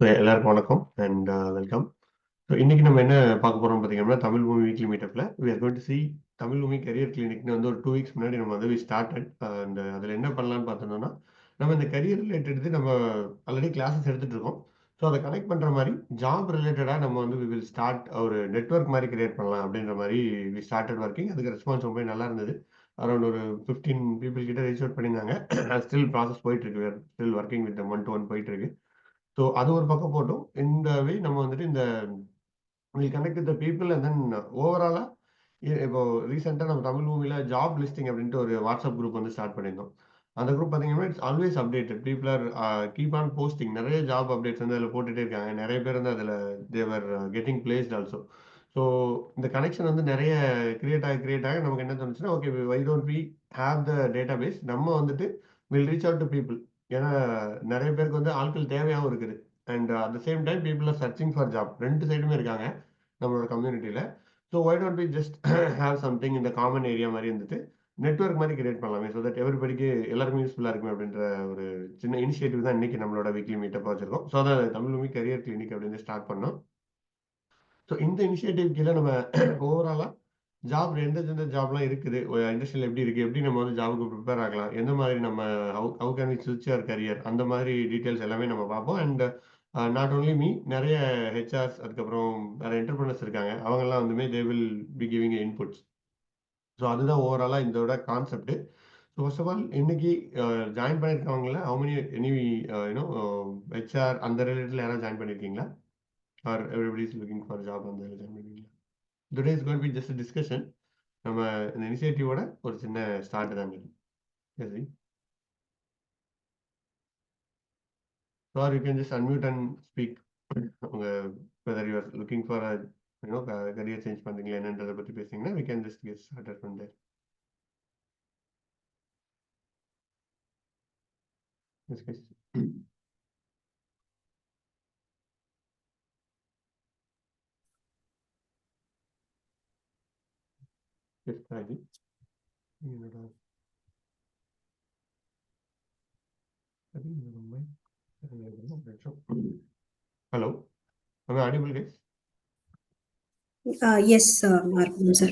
எல்லாருக்கும் வணக்கம் and welcome. So இன்னைக்கு நம்ம என்ன பார்க்க போறோம் பார்த்தீங்கன்னா, தமிழ் மூவி வீக்லி மீட்டப்ல we are going to see Tamil movie career கிளினிக்னு வந்து ஒரு 2 வீக்ஸ் முன்னாடி நம்ம வந்து we started. அண்ட் அதில் என்ன பண்ணலாம்னு பார்த்தோம்னா, நம்ம இந்த கரியர் ரிலேட்டட் நம்ம ஆல்ரெடி கிளாஸஸ் எடுத்துட்டு இருக்கோம். ஸோ அதை கனெக்ட் பண்ற மாதிரி ஜாப் ரிலேட்டடாக நம்ம வந்து we will start ஒரு நெட்வொர்க் மாதிரி கிரியேட் பண்ணலாம் அப்படின்ற மாதிரி we started working. அதுக்கு ரெஸ்பான்ஸ் ரொம்ப நல்லா இருந்தது. அரௌண்ட் ஒரு 15 பீப்புள் கிட்ட ரீச் அவுட் பண்ணியிருந்தாங்க. ஸ்டில் ப்ராசஸ் போயிட்டு இருக்கு, still working with one to one போயிட்டு இருக்கு. ஸோ அது ஒரு பக்கம் போட்டும். இந்த வே நம்ம வந்துட்டு இந்த will connect with the people and then ஓவராலா இப்போ ரீசெண்டாக நம்ம தமிழ் மூவில ஜாப் லிஸ்டிங் அப்படின்ட்டு ஒரு வாட்ஸ்அப் குரூப் வந்து ஸ்டார்ட் பண்ணியிருந்தோம். அந்த குரூப் பார்த்தீங்கன்னா it's always updated. People are keep on posting. நிறைய ஜாப் அப்டேட்ஸ் வந்து அதில் போட்டுட்டே இருக்காங்க. நிறைய பேர் வந்து அதில் they're getting placed also. So இந்த கனெக்ஷன் வந்து நிறைய கிரியேட் ஆக நமக்கு என்ன தோணுச்சுன்னா, okay why don't we have the data base. நம்ம வந்துட்டு will reach out to people. ஏன்னா நிறைய பேருக்கு வந்து ஆட்கள் தேவையாகவும் இருக்குது. And at the same time people are searching for job. ரெண்டு சைடுமே இருக்காங்க நம்மளோட கம்யூனிட்டியில். So why don't we just have something இந்த காமன் ஏரியா மாதிரி இருந்துட்டு நெட்வொர்க் மாதிரி கிரியேட் பண்ணலாமே, ஸோ தட் எவரிபடிக்கு எல்லாருக்கும் யூஸ்ஃபுல்லாக இருக்குமே அப்படின்ற ஒரு சின்ன இனிஷியேட்டிவ் தான் இன்னைக்கு நம்மளோட வீக்லி மீட்டப் வச்சிருக்கோம். ஸோ அதான் தமிழ் மூவி கரியர் கிளினிக் அப்படின்னு ஸ்டார்ட் பண்ணோம். ஸோ இந்த இனிஷியேட்டிவ் கீழே நம்ம ஓவராலாக ஜாப் எந்தெந்த ஜாப்லாம் இருக்குது, இண்டஸ்ட்ரியில் எப்படி இருக்குது, எப்படி நம்ம வந்து ஜாபுக்கு ப்ரிப்பேர் ஆகலாம், எந்த மாதிரி நம்ம ஹவு கேன் வி ஸ்விட்ச் அவர் கரியர், அந்த மாதிரி டீட்டெயில்ஸ் எல்லாமே நம்ம பார்ப்போம். அண்ட் நாட் ஓன்லி மீ, நிறைய ஹெச்ஆர்ஸ் அதுக்கப்புறம் வேற என்டர்பிரினர்ஸ் இருக்காங்க. அவங்கெல்லாம் வந்துமே they will be giving inputs. So அதுதான் ஓவராலாக இதோட concept. So first of all இன்னைக்கு ஜாயின் பண்ணியிருக்கவங்கள how many any you know HR அந்த ரிலேட்டடில் யாராவது ஜாயின் பண்ணியிருக்கீங்களா? Or everybody is looking for job அந்த ஜாயின் பண்ணிருக்கீங்களா? Today is going to be just discussion. நம்ம இந்த இனிஷியேட்டிவோட ஒரு சின்ன ஸ்டார்ட் தான் இது. சரி, are you can just unmute and speak. உங்க whether you are looking for you know career change பண்றீங்களா என்னன்றதை பத்தி பேசுனீங்கன்னா we can just get started from there. Yes, guys. Yes, Raji. என்னோட hello, am I audible, guys? Yes, Markham, sir.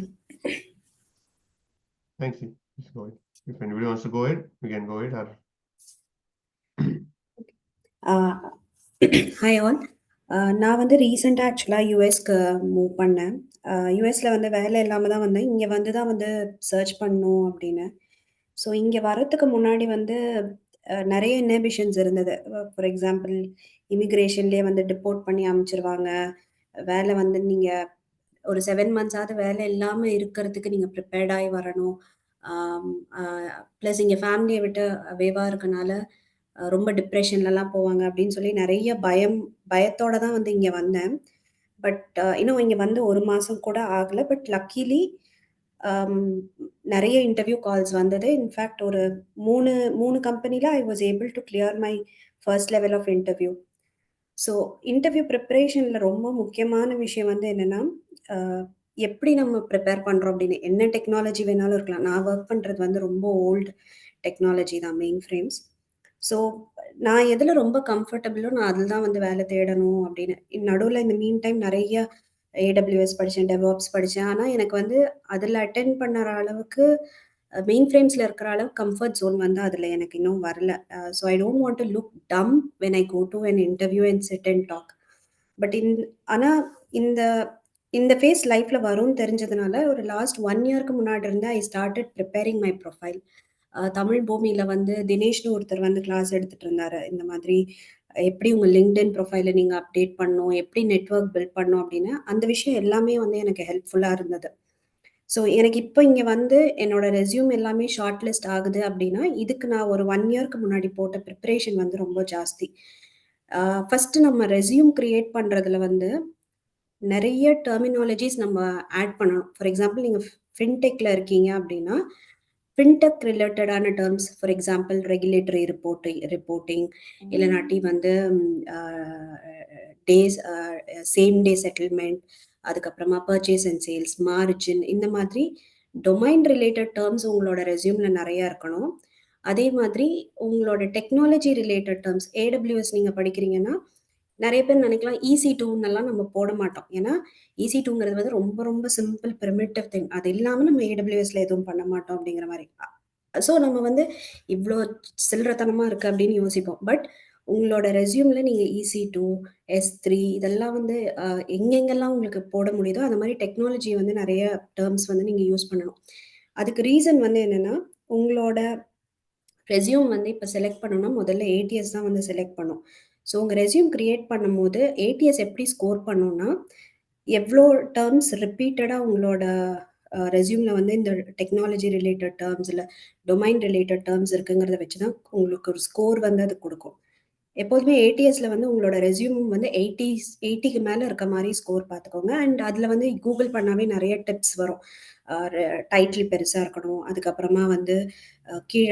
Thanks. Just go ahead. If anybody wants to go ahead, we can go ahead. Or Hi all. நான் வந்து ரீசெண்டாக ஆக்சுவலாக யூஎஸ்க்கு move பண்ணேன். யூஎஸில் வந்து வேலை இல்லாமல் தான் வந்தேன். இங்கே வந்து தான் வந்து சர்ச் பண்ணணும் அப்படின்னு. ஸோ இங்கே வரத்துக்கு முன்னாடி வந்து நிறைய இன்னபிஷன்ஸ் இருந்தது. ஃபார் எக்ஸாம்பிள் இமிக்ரேஷன்லேயே வந்து டிப்போர்ட் பண்ணி அனுப்பிச்சிருவாங்க. வேலை வந்து நீங்கள் ஒரு 7 மந்த்ஸாவது வேலை இல்லாமல் இருக்கிறதுக்கு நீங்கள் ப்ரிப்பேர்டாகி வரணும். ப்ளஸ் இங்கே ஃபேமிலியை விட்டு அவேவாக இருக்கனால ரொம்ப டிப்ரெஷன்லலாம் போவாங்க அப்படின்னு சொல்லி நிறைய பயத்தோட தான் வந்து இங்கே வந்தேன். பட் இன்னும் இங்கே வந்து 1 மாதம் கூட ஆகலை. பட் லக்கிலி நிறைய இன்டர்வியூ கால்ஸ் வந்தது. இன்ஃபேக்ட் ஒரு 3 கம்பெனியில் I was able to clear my first level of interview. So interview ப்ரிப்பரேஷனில் ரொம்ப முக்கியமான விஷயம் வந்து என்னென்னா, எப்படி நம்ம ப்ரிப்பேர் பண்ணுறோம் அப்படின்னு. என்ன டெக்னாலஜி வேணாலும் இருக்கலாம். நான் ஒர்க் பண்ணுறது வந்து ரொம்ப ஓல்டு டெக்னாலஜி தான், மெயின் ஃப்ரேம்ஸ். ஸோ நான் எதில் ரொம்ப கம்ஃபர்டபுளோ நான் அதில் தான் வந்து வேலை தேடணும் அப்படின்னு. நடுவில் இந்த மீன் டைம் நிறைய ஏடபிள்யூஎஸ் படித்தேன், டெவாப்ஸ் படித்தேன். ஆனால் எனக்கு வந்து அதில் அட்டென்ட் பண்ணுற அளவுக்கு மெயின் ஃப்ரேம்ஸில் இருக்கிற அளவு கம்ஃபர்ட் ஜோன் வந்து அதில் எனக்கு இன்னும் வரல. So I don't want to look dumb when I go to an interview and sit and talk. But ஆனால் இந்த இந்த ஃபேஸ் லைஃப்பில் வரும்னு தெரிஞ்சதுனால ஒரு லாஸ்ட் 1 இயர்க்கு முன்னாடி இருந்து I started preparing my profile. Tamil பூமியில் வந்து தினேஷ்னு ஒருத்தர் வந்து கிளாஸ் எடுத்துகிட்டு இருந்தார். இந்த மாதிரி எப்படி உங்கள் லிங்க்டின் ப்ரொஃபைலை நீங்கள் அப்டேட் பண்ணணும், எப்படி நெட்வொர்க் பில்ட் பண்ணணும் அப்படின்னு. அந்த விஷயம் எல்லாமே வந்து எனக்கு ஹெல்ப்ஃபுல்லாக இருந்தது. ஸோ எனக்கு இப்போ இங்கே வந்து என்னோட ரெஸ்யூம் எல்லாமே ஷார்ட் லிஸ்ட் ஆகுது அப்படின்னா இதுக்கு நான் ஒரு 1 இயர்க்கு முன்னாடி போட்ட ப்ரிப்ரேஷன் வந்து ரொம்ப ஜாஸ்தி. ஃபஸ்ட்டு நம்ம ரெஸ்யூம் க்ரியேட் பண்ணுறதுல வந்து நிறைய டெர்மினாலஜிஸ் நம்ம ஆட் பண்ணணும். ஃபார் எக்ஸாம்பிள் நீங்கள் ஃபின்டெக்கில் இருக்கீங்க அப்படின்னா ஃபின்டெக் ரிலேட்டடான terms, for example regulatory reporting இல்லைனாட்டி வந்து டேஸ் சேம் டே செட்டில்மெண்ட், அதுக்கப்புறமா பர்ச்சேஸ் அண்ட் சேல்ஸ், மார்ஜின், இந்த மாதிரி டொமைன் ரிலேட்டட் டேர்ம்ஸ் உங்களோட ரெஸ்யூமில் நிறையா இருக்கணும். அதே மாதிரி உங்களோட டெக்னாலஜி ரிலேட்டட் டேர்ம்ஸ், ஏடபிள்யூஎஸ் நீங்கள் படிக்கிறீங்கன்னா நெறைய பேர் நினைக்கலாம் EC2ன்னெல்லாம் நம்ம போட மாட்டோம். ஏன்னா, EC2ங்கிறது வந்து ரொம்ப ரொம்ப சிம்பிள் பிரிமிட்டிவ் திங். அது இல்லாம நம்ம AWSல எதுவும் பண்ண மாட்டோம் அப்படிங்கிற மாரி. ஸோ நம்ம வந்து இவ்ளோ சில்லறத்தனமா இருக்கு அப்படின்னு யோசிப்போம். பட் உங்களோட ரெஸ்யூம்ல நீங்க EC2, S3 இதெல்லாம் வந்து எங்கெங்கெல்லாம் உங்களுக்கு போட முடியுதோ, அந்த மாரி டெக்னாலஜி வந்து நெறைய டெர்ம்ஸ் வந்து நீங்க யூஸ் பண்ணணும். அதுக்கு ரீசன் வந்து என்னன்னா, உங்களோட ரெஸ்யூம் வந்து இப்ப செலக்ட் பண்ணணும்னா, முதல்ல ATS தான் வந்து செலக்ட் பண்ணும். ஸோ உங்க ரெஸ்யூம் கிரியேட் பண்ணும்போது, ATS எப்படி ஸ்கோர் பண்ணும்னா, எவ்ளோ டெர்ம்ஸ் ரிப்பீட்டடா உங்களோட ரெஸ்யூம்ல வந்து இந்த டெக்னாலஜி ரிலேட்டட் டெர்ம்ஸ், இல்ல டொமைன் ரிலேட்டட் டெர்ம்ஸ் இருக்குங்கிறத வச்சு தான் உங்களுக்கு ஒரு ஸ்கோர் வந்து அது குடுக்கும். எப்போதுமே ATSல வந்து உங்களோட ரெஸ்யூம் வந்து 80க்கு மேல இருக்க மாரி ஸ்கோர் பார்த்துக்கோங்க. அண்ட் அதுல வந்து கூகுள் பண்ணாவே நெறைய டிப்ஸ் வரும். அ ரெ டைட்டில் பெருசா இருக்கணும். அதுக்கப்புறமா வந்து கீழ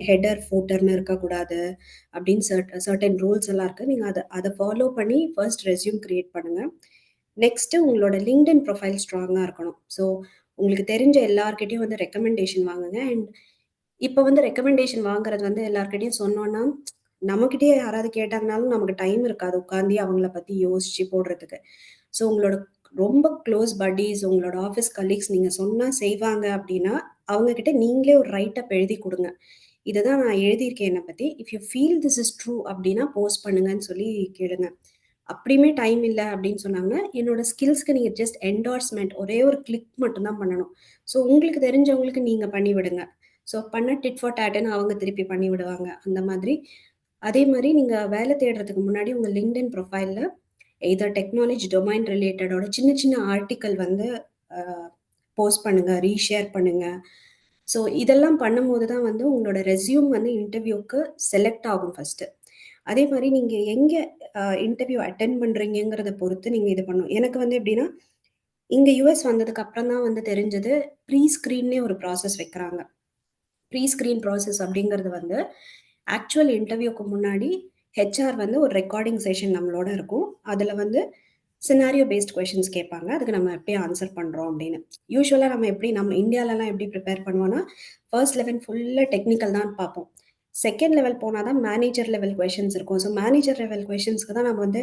ஹெடர், ஃபூட்டர்ன்னு இருக்கக்கூடாது. அப்படின்னு சர்டைன் ரூல்ஸ் எல்லாம் இருக்கு. நீங்க அத ஃபாலோ பண்ணி ஃபர்ஸ்ட் ரெஸ்யூம் கிரியேட் பண்ணுங்க. நெக்ஸ்ட்டு உங்களோட லிங்க்டின் ப்ரொஃபைல் ஸ்ட்ராங்கா இருக்கணும். ஸோ உங்களுக்கு தெரிஞ்ச எல்லார்கிட்டயும் வந்து ரெக்கமெண்டேஷன் வாங்குங்க. அண்ட் இப்ப வந்து ரெக்கமெண்டேஷன் வாங்குறது வந்து எல்லார்கிட்டயும் சொன்னோம்னா, நம்மகிட்டயே யாராவது கேட்டாங்கனாலும் நமக்கு டைம் இருக்காது. உட்காந்து அவங்கள பத்தி யோசிச்சு போடுறதுக்கு. ஸோ உங்களோட ரொம்ப க்ளோஸ் பட்டீஸ், உங்களோட ஆஃபீஸ் கலீக்ஸ் நீங்க சொன்னா செய்வாங்க அப்படின்னா, அவங்க கிட்ட நீங்களே ஒரு ரைட் அப் எழுதி குடுங்க. இததான் நான் எழுதியிருக்கேன் என்ன பத்தி. If you feel this is true அப்படின்னா போஸ்ட் பண்ணுங்கன்னு சொல்லி கேளுங்க. அப்படியுமே டைம் இல்ல அப்படின்னு சொன்னாங்கன்னா, என்னோட ஸ்கில்ஸ்க்கு நீங்க ஜஸ்ட் என்டார்ஸ்மென்ட் ஒரே ஒரு கிளிக் மட்டும் தான் பண்ணணும். ஸோ உங்களுக்கு தெரிஞ்சவங்களுக்கு நீங்க பண்ணி விடுங்க. ஸோ பண்ண டிட் ஃபார் டாட்ன்னு அவங்க திருப்பி பண்ணி விடுவாங்க. அந்த மாதிரி. அதே மாரி நீங்க வேலை தேடுறதுக்கு முன்னாடி உங்க LinkedIn ப்ரொஃபைல்ல எய்தர் டெக்னாலஜி டொமைன் ரிலேட்டடோட சின்ன சின்ன ஆர்டிக்கல் வந்து அ போஸ்ட் பண்ணுங்க, ரீஷேர் பண்ணுங்க. ஸோ இதெல்லாம் பண்ணும்போது தான் வந்து உங்களோட ரெஸ்யூம் வந்து இன்டர்வியூக்கு செலக்ட் ஆகும் ஃபர்ஸ்ட்டு. அதே மாரி நீங்க எங்க இன்டர்வியூ அட்டெண்ட் பண்றீங்கங்கிறத பொறுத்து நீங்க இது பண்ணணும். எனக்கு வந்து எப்படின்னா, இங்க யுஎஸ் வந்ததுக்கு அப்புறம் தான் வந்து தெரிஞ்சது, ப்ரீ ஸ்கிரீன்னே ஒரு ப்ராசஸ் வைக்கிறாங்க. ப்ரீ ஸ்கிரீன் ப்ராசஸ் அப்படிங்கிறது வந்து, ஆக்சுவல் இன்டர்வியூக்கு முன்னாடி ஹெச்ஆர் வந்து ஒரு ரெக்கார்டிங் செஷன் நம்மளோட இருக்கும். அதுல வந்து சினாரியோ பேஸ்ட் கொஸ்டின்ஸ் கேட்பாங்க. அதுக்கு நம்ம எப்படி ஆன்சர் பண்றோம் அப்படின்னு. யூசுவலா நம்ம இந்தியாலலாம் எப்படி ப்ரிப்பேர் பண்ணுவோம்னா, ஃபர்ஸ்ட் லெவல் ஃபுல்லா டெக்னிக்கல் தான் பார்ப்போம். செகண்ட் லெவல் போனா தான் மேனேஜர் லெவல் கொஸ்டின்ஸ் இருக்கும். ஸோ மேனேஜர் லெவல் கொஸ்டின்ஸ்க்கு தான் நம்ம வந்து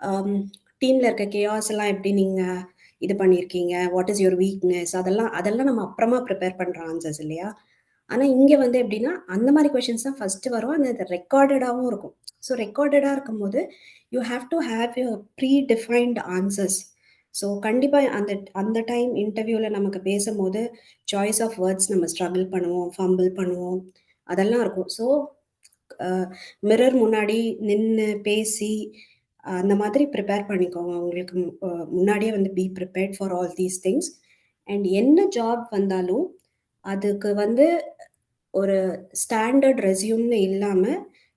அம் டீம்ல இருக்க கேயாஸ் எல்லாம் எப்படி நீங்க இது பண்ணியிருக்கீங்க? What is your weakness? அதெல்லாம் அதெல்லாம் நம்ம அப்புறமா ப்ரிப்பேர் பண்ற ஆன்சர்ஸ் இல்லையா? ஆனா இங்க வந்து எப்படின்னா, அந்த மாரி கொஸ்டின்ஸ் தான் ஃபர்ஸ்ட் வரும். அது ரெக்கார்டடாவும் இருக்கும். ஸோ ரெக்கார்டடா இருக்கும்போது, you have to have your predefined answers. So கண்டிப்பா அந்த அந்த டைம் இன்டர்வியூல நமக்கு பேசும்போது, சாய்ஸ் ஆஃப் வேர்ட்ஸ் நம்ம ஸ்ட்ரகிள் பண்ணுவோம், ஃபம்பிள் பண்ணுவோம். அதெல்லாம் இருக்கும். ஸோ அ மிரர் முன்னாடி நின்னு பேசி, அந்த மாதிரி ப்ரிப்பேர் பண்ணிக்கோங்க. உங்களுக்கு முன்னாடியே வந்து be prepared for all these things. And என்ன ஜாப் வந்தாலும், அதுக்கு வந்து ஒரு ஸ்டாண்டர்ட் ரெஸ்யூம்னு இல்லாம,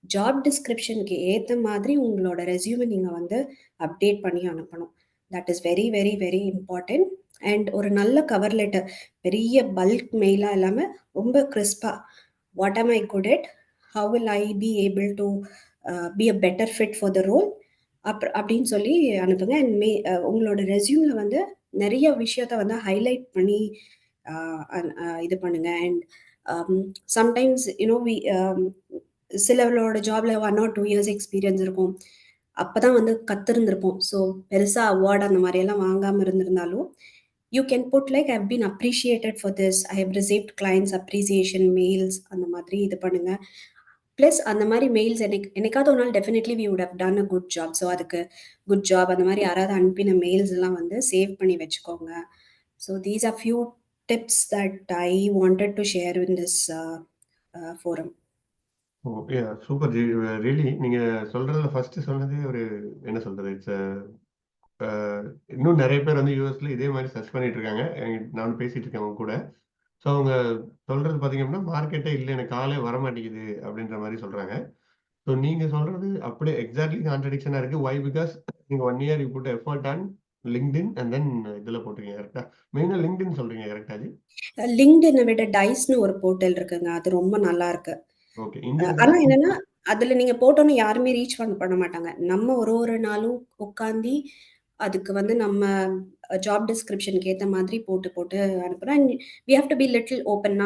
ஜாப் டிஸ்கிரிப்ஷனுக்கு ஏத்த மாதிரி உங்களோட ரெஸ்யூம நீங்க வந்து அப்டேட் பண்ணி அனுப்பணும். That is very, very, very important. And ஒரு நல்ல கவர் லெட்டர், பெரிய பல்க் மெயிலா இல்லாம, ரொம்ப கிறிஸ்பா, "what am I good at? How will I be able to be a better fit for the role?" அப்படின்னு சொல்லி அனுப்புங்க. அண்ட் உங்களோட ரெஸ்யூம்ல வந்து நெறைய விஷயத்த வந்து ஹைலைட் பண்ணி அ இது பண்ணுங்க. அண்ட் சம்டைம்ஸ் சிலவங்களோட ஜாப்ல 1 ஆர் 2 இயர்ஸ் எக்ஸ்பீரியன்ஸ் இருக்கும். அப்பதான் வந்து கத்திருந்திருப்போம். ஸோ பெருசா அவார்ட் அந்த மாரியெல்லாம் வாங்காம இருந்திருந்தாலும், you can put like I have been appreciated for this. I have received clients appreciation mails அந்த மாதிரி இது பண்ணுங்க. பிளஸ் அந்த மாரி மெயில்ஸ் என்னைக்காவது ஒரு நாள் definitely we would have done a good job. So அதுக்கு குட் ஜாப் அந்த மாரி யாராவது அனுப்பின மெயில்ஸ் எல்லாம் வந்து சேவ் பண்ணி வச்சுக்கோங்க. So these are few tips that I wanted to share in this forum. Okay. Super G. Really நீங்க சொல்றதுல ஃபர்ஸ்ட் சொன்னதே ஒரு என்ன சொல்றது? இட்ஸ் அ இன்னும் நெறைய பேர் வந்து யுஎஸ்ல இதே மாரி சர்ச் பண்ணிட்டு இருக்காங்க. நானும் பேசிட்டு இருக்கேன் அவங்க கூட. ஸோ அவங்க சொல்றது பார்த்தீங்க அப்படின்னா, மார்க்கெட்டே இல்ல. எனக்கு காலே வரமாட்டேங்குது அப்படின்ற மாரி சொல்றாங்க. ஸோ நீங்க சொல்றது அப்படியே எக்ஸாக்ட்லி கான்ட்ரடிக்ஷனா இருக்கு. வை? பிகாஸ் நீங்க 1 year you put effort on LinkedIn and then இதுல போட்டிருக்கீங்க கரெக்ட்டா? மெயினா LinkedIn சொல்றீங்க கரெக்ட்டா ஜி? லிங்க்டின விட டைஸ்ன்னு ஒரு போர்ட்டல் இருக்குங்க. அது ரொம்ப நல்லா இருக்கு. ஓகே. இங்க இருக்கிற ஆனா என்னன்னா, அதுல நீங்க போட்டோனே யாருமே ரீச் பண்ண மாட்டாங்க. நம்ம ஒரு ஒரு நாளும் உட்காந்தி, அதுக்கு வந்து நம்ம ஜாப் டிஸ்கிரிப்ஷனுக்கு ஏத்த மாதிரி போட்டு போட்டு அனுப்புறோம். And we have to be little open.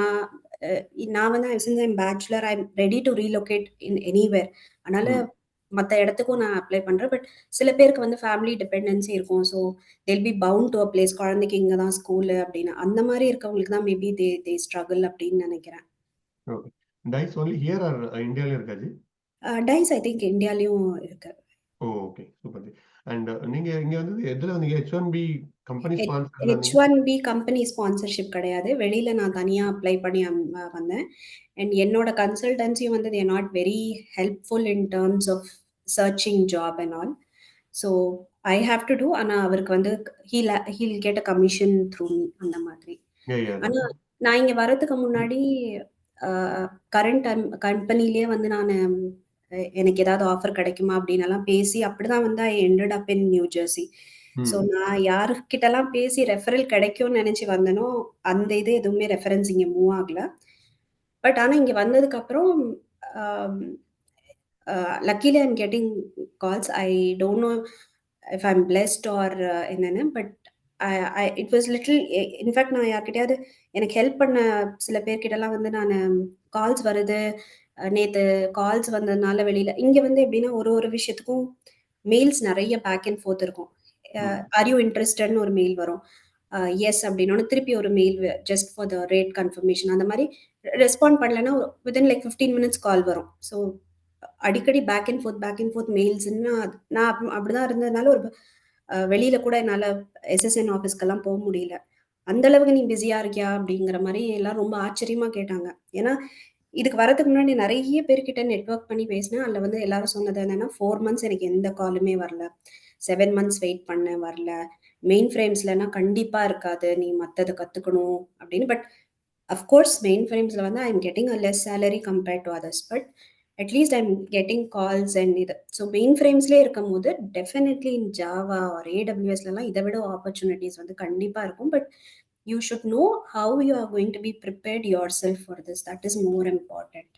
நான் வந்து since I am bachelor, I am ready to relocate in anywhere. அதனால ம். மத்த இடத்துக்கும் நான் அப்ளை பண்றேன். பட் சில பேருக்கு வந்து ஃபேமிலி டிபெண்டன்சி இருக்கும். So they'll be bound to a place. குழந்தைக்கு இங்க தான் ஸ்கூலு அப்படின்னு. அந்த மாரி இருக்கவங்களுக்கு தான் மேபி தே ஸ்ட்ரகிள் அப்படின்னு நினைக்கிறேன். Okay. Dice only here or இந்தியாலயும் இருக்கா ஜி? டைஸ் ஐ திங்க் இந்தியாலயும் இருக்கு. Oh! Okay. Super ji. And நீங்க இங்க வந்தது எதுல வந்தீங்க? H1B கம்பெனி ஸ்பான்சர்ட்ல வந்தீங்க? H1B கம்பெனி ஸ்பான்சர்ஷிப் கிடையாது. வெளியில நான் தனியா அப்ளை பண்ணி வந்தேன். அண்ட் என்னோட கன்சல்டன்சியும் வந்து they are not very helpful in terms of searching job and all. So I have to do. ஆனா அவருக்கு வந்து he'll get a commission through me அந்த மாதிரி. யா ஆனா தட்ஸ் நான் இங்க வரதுக்கு முன்னாடி கரண்ட் கம்பெனிலேயே வந்து நானு எனக்கு ஏதாவது ஆஃபர் கிடைக்குமா அப்படின்னு எல்லாம் பேசி அப்படிதான் வந்து I ended up in new Jersey. So ம். நான் யாருக்கிட்டலாம் பேசி ரெஃபரல் கிடைக்கும்னு நினைச்சு வந்தேனோ அந்த இது எதுவுமே ரெஃபரன்ஸ் இங்க மூவ் ஆகல. பட் ஆனா இங்க வந்ததுக்கு அப்புறம் luckily I'm getting calls. I don't know if I'm blessed or என்னன்னு. But it was little in fact நான் யார்கிட்டயாவது எனக்கு ஹெல்ப் பண்ண சில பேர்கிட்டலாம் வந்து நான் கால்ஸ் வருது. நேத்து கால்ஸ் வந்ததுனால வெளியில இங்க வந்து எப்படின்னா ஒரு விஷயத்துக்கும் மெயில்ஸ் நிறைய பேக் அண்ட் ஃபோர்த் இருக்கும். ம். ஆர் யூ இன்ட்ரெஸ்டட்னு ஒரு மெயில் வரும். எஸ் அப்படின்னோட திருப்பி ஒரு mail just for the rate confirmation அந்த மாதிரி ரெஸ்பாண்ட் பண்ணலன்னா வித்தின் லைக் 15 மினிட்ஸ் கால் வரும். ஸோ அடிக்கடி பேக் அண்ட் ஃபோர்த் மெயில்ஸ்ன்னு நான் அப்படிதான் இருந்ததுனால ஒரு வெளியில கூட என்னால எஸ்எஸ்என் ஆஃபீஸ்க்கெல்லாம் போக முடியல. அந்த அளவுக்கு நீ பிஸியா இருக்கியா அப்படிங்கிற மாதிரி எல்லாம் ரொம்ப ஆச்சரியமா கேட்டாங்க. ஏன்னா இதுக்கு வரதுக்கு முன்னாடி நிறைய பேர்கிட்ட நெட்வொர்க் பண்ணி பேசினேன். அதில் வந்து எல்லாரும் சொன்னது என்னன்னா 4 மந்த்ஸ் எனக்கு எந்த காலுமே வரல. 7 மந்த்ஸ் வெயிட் பண்ணேன் வரல. மெயின் ஃப்ரேம்ஸ்லன்னா கண்டிப்பா இருக்காது. நீ மத்தத கத்துக்கணும் அப்படின்னு. பட் அஃப்கோர்ஸ் மெயின் ஃப்ரேம்ஸ்ல வந்து ஐ am getting a less salary compared to others. But at least I am getting calls and இது. ஸோ மெயின் ஃப்ரேம்ஸ்லேயே இருக்கும் போது டெஃபினெட்லி இன் ஜாவா ஆர் ஏடபிள்யூஎஸ்லாம் இதை விட ஆப்பர்ச்சுனிட்டிஸ் வந்து கண்டிப்பா இருக்கும். But you should know how you are going to be prepared yourself for this. That is more important.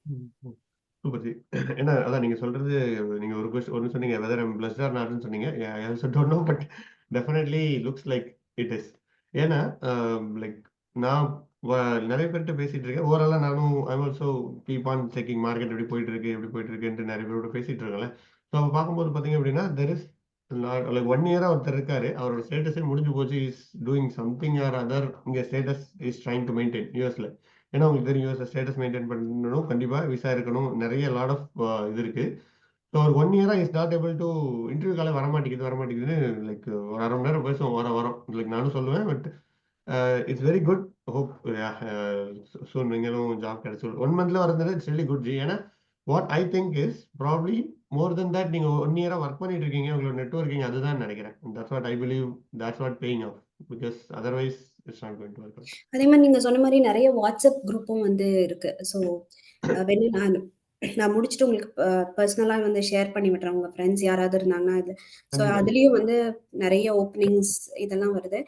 ம். ம். Super G. ஏன்னா அதான் நீங்க சொல்றது நீங்க ஒரு ஒண்ணு சொன்னீங்க வெதர் ஐம் பிளஸ்ட் ஆர் நாட்ன்னு சொன்னீங்க. I also don't know but definitely looks like it is. ஏன்னா லைக் நான் வ நெறைய பேர்ட்ட பேசிட்டு இருக்கேன். ஓவராலா நானும் I'm also keep on checking market எப்படி போயிட்டு இருக்குன்ட்டு நெறைய பேரோட பேசிட்டு இருக்கேன்ல. ஸோ அப்ப பார்க்கும்போது பார்த்தீங்க அப்படின்னா, தெர் இஸ் லைக் 1 இயரா ஒருத்தர் இருக்காரு. அவரோட ஸ்டேட்டஸே முடிஞ்சு போச்சு. Is doing something or other. இங்க status is trying to maintain யுஎஸ்ல. ஏன்னா உங்களுக்கு தெரியும் யுஎஸ்ல ஸ்டேட்டஸ் மெயின்டைன் பண்ணணும். கண்டிப்பா விசா இருக்கணும். நெறைய லாட் ஆஃப் இது இருக்கு. ஸோ ஒரு 1 இயரா is not able to interview காலே வரமாட்டேங்குதுன்னு லைக் ஒரு 1/2 மணி நேரம் பேசுவோம் வரோம். லைக் நானும் சொல்லுவேன். But it's very good. Hope soon நீங்களும் ஜாப் கிடைச்சு 1 மந்த்ல வரது இட்ஸ் ரியலி குட் ஜி. ஏன்னா what I think is probably more then that நீங்க 1 இயரா ஒர்க் பண்ணிட்டு இருக்கீங்க. உங்களோட நெட்வொர்க்கிங் அதுதான் நினைக்கிறேன். That's what I believe. That's what paying off. Because otherwise it's not going to work out. அதே மாதிரி நீங்க சொன்ன மாதிரி நிறைய வாட்ஸ்அப் குரூப்பும் வந்து இருக்கு. ஸோ வேணா நான் முடிச்சுட்டு உங்களுக்கு பர்சனலா வந்து ஷேர் பண்ணி விடுறேன். உங்க ஃப்ரெண்ட்ஸ் யாராவது இருந்தாங்கன்னா இது. ஸோ கண்டிப்பா ஜி. அதுலயும் வந்து நிறைய ஓப்பனிங்ஸ் இதெல்லாம் வருது.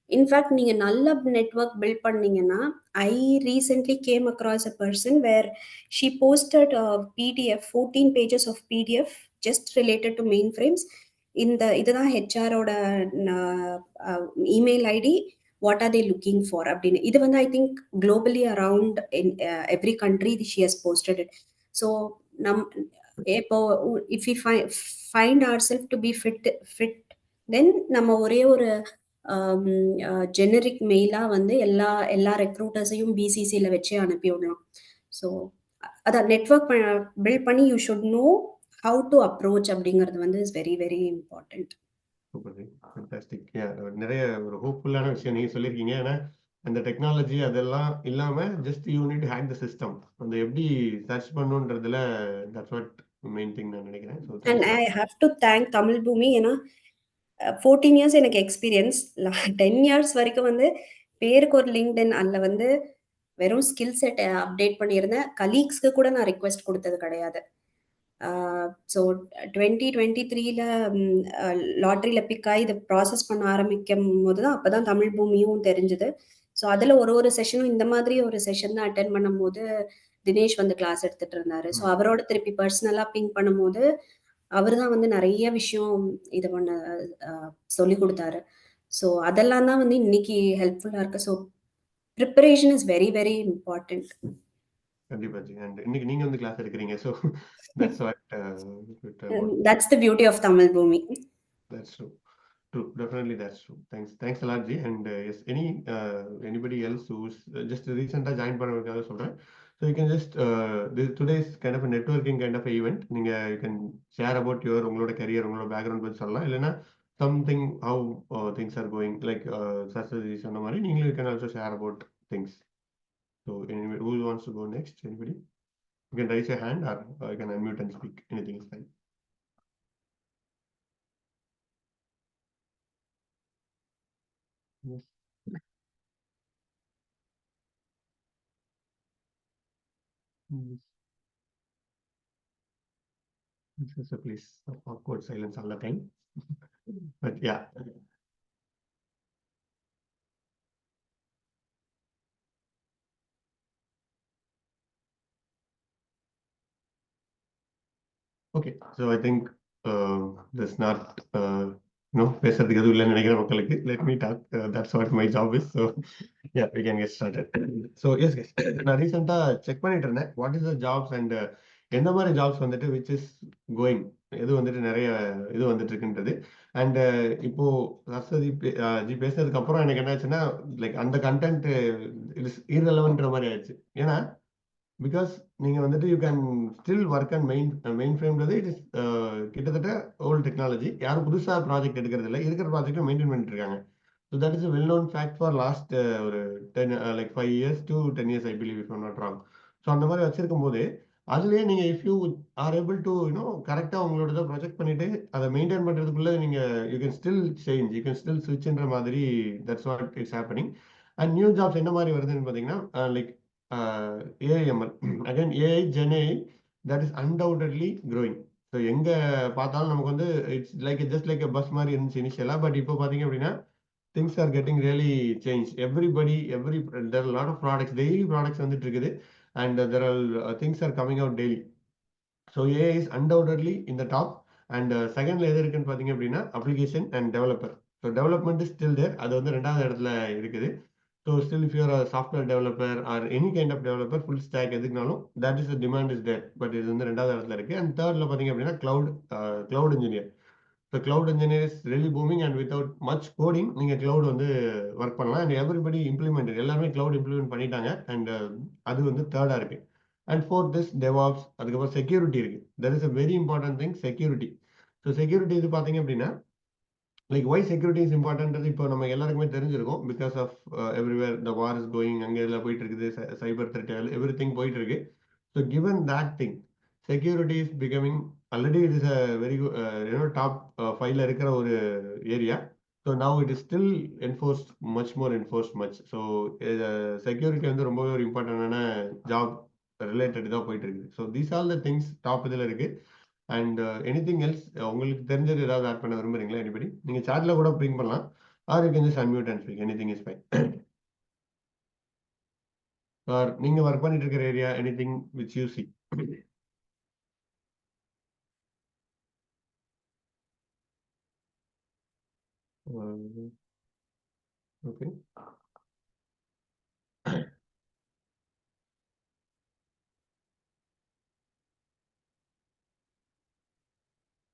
இன்ஃபேக்ட் நீங்க நல்ல நெட்வொர்க் பில்ட் பண்ணீங்கன்னா, I recently came across a person where she posted PDF 14 pages of PDF just related to mainframes. இதுதான் ஹெச்ஆரோட email ID. What are they looking for அப்படின்னு. இது வந்து I think globally around in every country she has posted it. So நம் இப்போ if you find our self to be fit then நம்ம ஒரே ஒரு ஜெனரிக் மெயிலா வந்து எல்லா ரெக்ரூட்டர்ஸையும் பிசிசியில வச்சு அனுப்பி விடலாம். ஸோ அதான் நெட்வொர்க் பில்ட் பண்ணி you should know how to approach அப்படிங்கிறது வந்து is very very important. Super G. Fantastic. நிறைய ஒரு ஹோப்ஃபுல்லான விஷயம் நீங்க சொல்லியிருக்கீங்க. ஏன்னா அந்த டெக்னாலஜி அதெல்லாம் இல்லாம just you need to hack the system. அந்த எப்படி சர்ச் பண்ணணுன்றதுல தட்ஸ் வாட் மெயின் திங் நான் நினைக்கிறேன். So and thanks I have to thank Tamil Bhoomi. ஏன்னா 14 இயர்ஸ் எனக்கு எக்ஸ்பீரியன்ஸ். 10 இயர்ஸ் வரைக்கும் வந்து பேருக்கு ஒரு லிங்க்டின் அதில் வந்து வெறும் ஸ்கில் செட் அப்டேட் பண்ணியிருந்தேன். கலீக்ஸ்க்கு கூட நான் ரிக்வெஸ்ட் கொடுத்தது கிடையாது. ஸோ 2023ல லாட்ரியில் பிக் ஆகி இதை ப்ராசஸ் பண்ண ஆரம்பிக்கும் போது தான் அப்போ தான் தமிழ் பூமியும் தெரிஞ்சுது. ஸோ அதில் ஒரு செஷனும் இந்த மாதிரி ஒரு செஷன் தான் அட்டென்ட் பண்ணும்போது தினேஷ் வந்து கிளாஸ் எடுத்துட்டு இருந்தாரு. ஸோ அவரோட திருப்பி பர்சனலாக பிங்க் பண்ணும்போது அவர் தான் வந்து நிறைய விஷயம் இது பண்ண சொல்லி கொடுத்தாரு. ஸோ அதெல்லாம் தான் வந்து இன்னைக்கு ஹெல்ப்ஃபுல்லாக இருக்கு. So preparation is very very important. கண்டிப்பா ஜி. அண்ட் இன்னைக்கு நீங்க வந்து கிளாஸ் எடுக்கிறீங்க. So that's what That's the beauty of Tamil Bhumi. that's true. True. Definitely that's true. Thanks a lot G. And yes, anybody else who's just recently join பண்ணவங்களுக்காக சொல்றேன். So you can just today's kind of a networking kind of a event. நீங்க you can share about your உங்களோட career, உங்களோட background பத்தி சொல்லலாம். இல்லைன்னா something how things are going like Saraswati சொன்ன மாதிரி நீங்களும் you can also share about things. So anybody who wants to go next? Anybody? You can raise your hand or you can unmute and speak. Anything is fine. Yes. Yes. This is a place of awkward silence all the time. But yeah. Okay. So I think there's not பேசுறதுக்கு எதுவும் இல்லைன்னு நினைக்கிற மக்களுக்கு let me talk. That's what my job is. So yeah, we can get started. So yes guys, நான் ரீசெண்டா check பண்ணிட்டு இருந்தேன் what is the jobs and எந்த மாதிரி ஜாப்ஸ் வந்துட்டு which is going எது வந்துட்டு நிறைய இது வந்துட்டு இருக்குன்றது அண்ட் இப்போ சரஸ்வதி ஜி பேசுனதுக்கு அப்புறம் எனக்கு என்ன ஆச்சுன்னா லைக் அந்த கண்டென்ட் இட்ஸ் irrelevantன்ற மாதிரி ஆயிடுச்சு. ஏன்னா பிகாஸ் நீங்க வந்துட்டு you can still work and மெயின் ஃப்ரேம்ன்றது இட் இஸ் கிட்டத்தட்ட ஓல்ட் டெக்னாலஜி. யாரும் புதுசா ப்ராஜெக்ட் எடுக்கிறது இல்லை, இருக்கிற ப்ராஜெக்ட்டை மெயின்டைன் பண்ணிட்டு இருக்காங்க. So that is well known fact for last ஒரு 10 like 5 years to 10 years I believe if not wrong. So அந்த மாதிரி வச்சிருக்கும் போது அதுலயே நீங்க இஃப் யூ ஆர் ஏபிள் டு கரெக்டா உங்களோட இதை ப்ரொஜெக்ட் பண்ணிட்டு அதை மெயின்டைன் பண்றதுக்குள்ள நீங்க you can still change, you can still ஸ்விட்ச்ன்ற மாதிரி that's what it's happening. And new jobs என்ன மாதிரி வருதுன்னு பார்த்தீங்கன்னா like AIML again AI ஜென்ஏஐ that is undoubtedly growing. So எங்க பார்த்தாலும் நமக்கு வந்து it's like just like buzz மாதிரி இருந்துச்சு இனிஷியலா. பட் இப்போ பார்த்தீங்க அப்படின்னா things are getting really changed. There are a lot of products, daily products வந்துட்டு இருக்குது and there are things are coming out daily. So AI is undoubtedly in the top and secondல எது இருக்குன்னு பார்த்தீங்க அப்படின்னா application and developer. So development is still there, அது வந்து ரெண்டாவது இடத்துல இருக்குது. So still if you are a software developer or any kind of developer full stack எதுக்குனாலும் that is the demand is there, but இது வந்து ரெண்டாவது இடத்துல இருக்கு. And thirdல பார்த்தீங்க அப்படின்னா cloud engineer. The cloud engineer is really booming and without much coding நீங்க cloud வந்து work பண்ணலாம் and everybody implemented, எல்லாருமே cloud implement பண்ணிட்டாங்க and அது வந்து தேர்டா இருக்கு. And fourth this DevOps, அதுக்கப்புறம் செக்யூரிட்டி இருக்கு. There is a very important thing, security. So security இது பாத்தீங்க அப்படின்னா லைக் ஒய் செக்யூரிட்டி இஸ் இம்பார்ட்டன்றது இப்போ நம்ம எல்லாருக்குமே தெரிஞ்சிருக்கும் because of everywhere the war is going, அங்கே எல்லாம் போயிட்டு இருக்குது, சைபர் த்ரெட் எவ்ரி திங் போயிட்டு இருக்கு. So given that thing security is becoming already it is a very good top 5ல இருக்கிற ஒரு area. So now it is still enforced much. So security வந்து ரொம்பவே ஒரு இம்பார்ட்டன்டான ஜாப் ரிலேட்டட் இதாக போயிட்டு இருக்குது. So these all the things top இதில் இருக்கு. அண்ட் எனிதிங் எல்ஸ் உங்களுக்கு தெரிஞ்சது ஏதாவது ஆட் பண்ண விரும்புறீங்களா எனிபடி? நீங்க சாட்ல கூட பிரிங் பண்ணலாம் or you can just unmute and speak, anything is fine. Or நீங்க ஒர்க் பண்ணிட்டு இருக்கிற area anything which you see. Okay.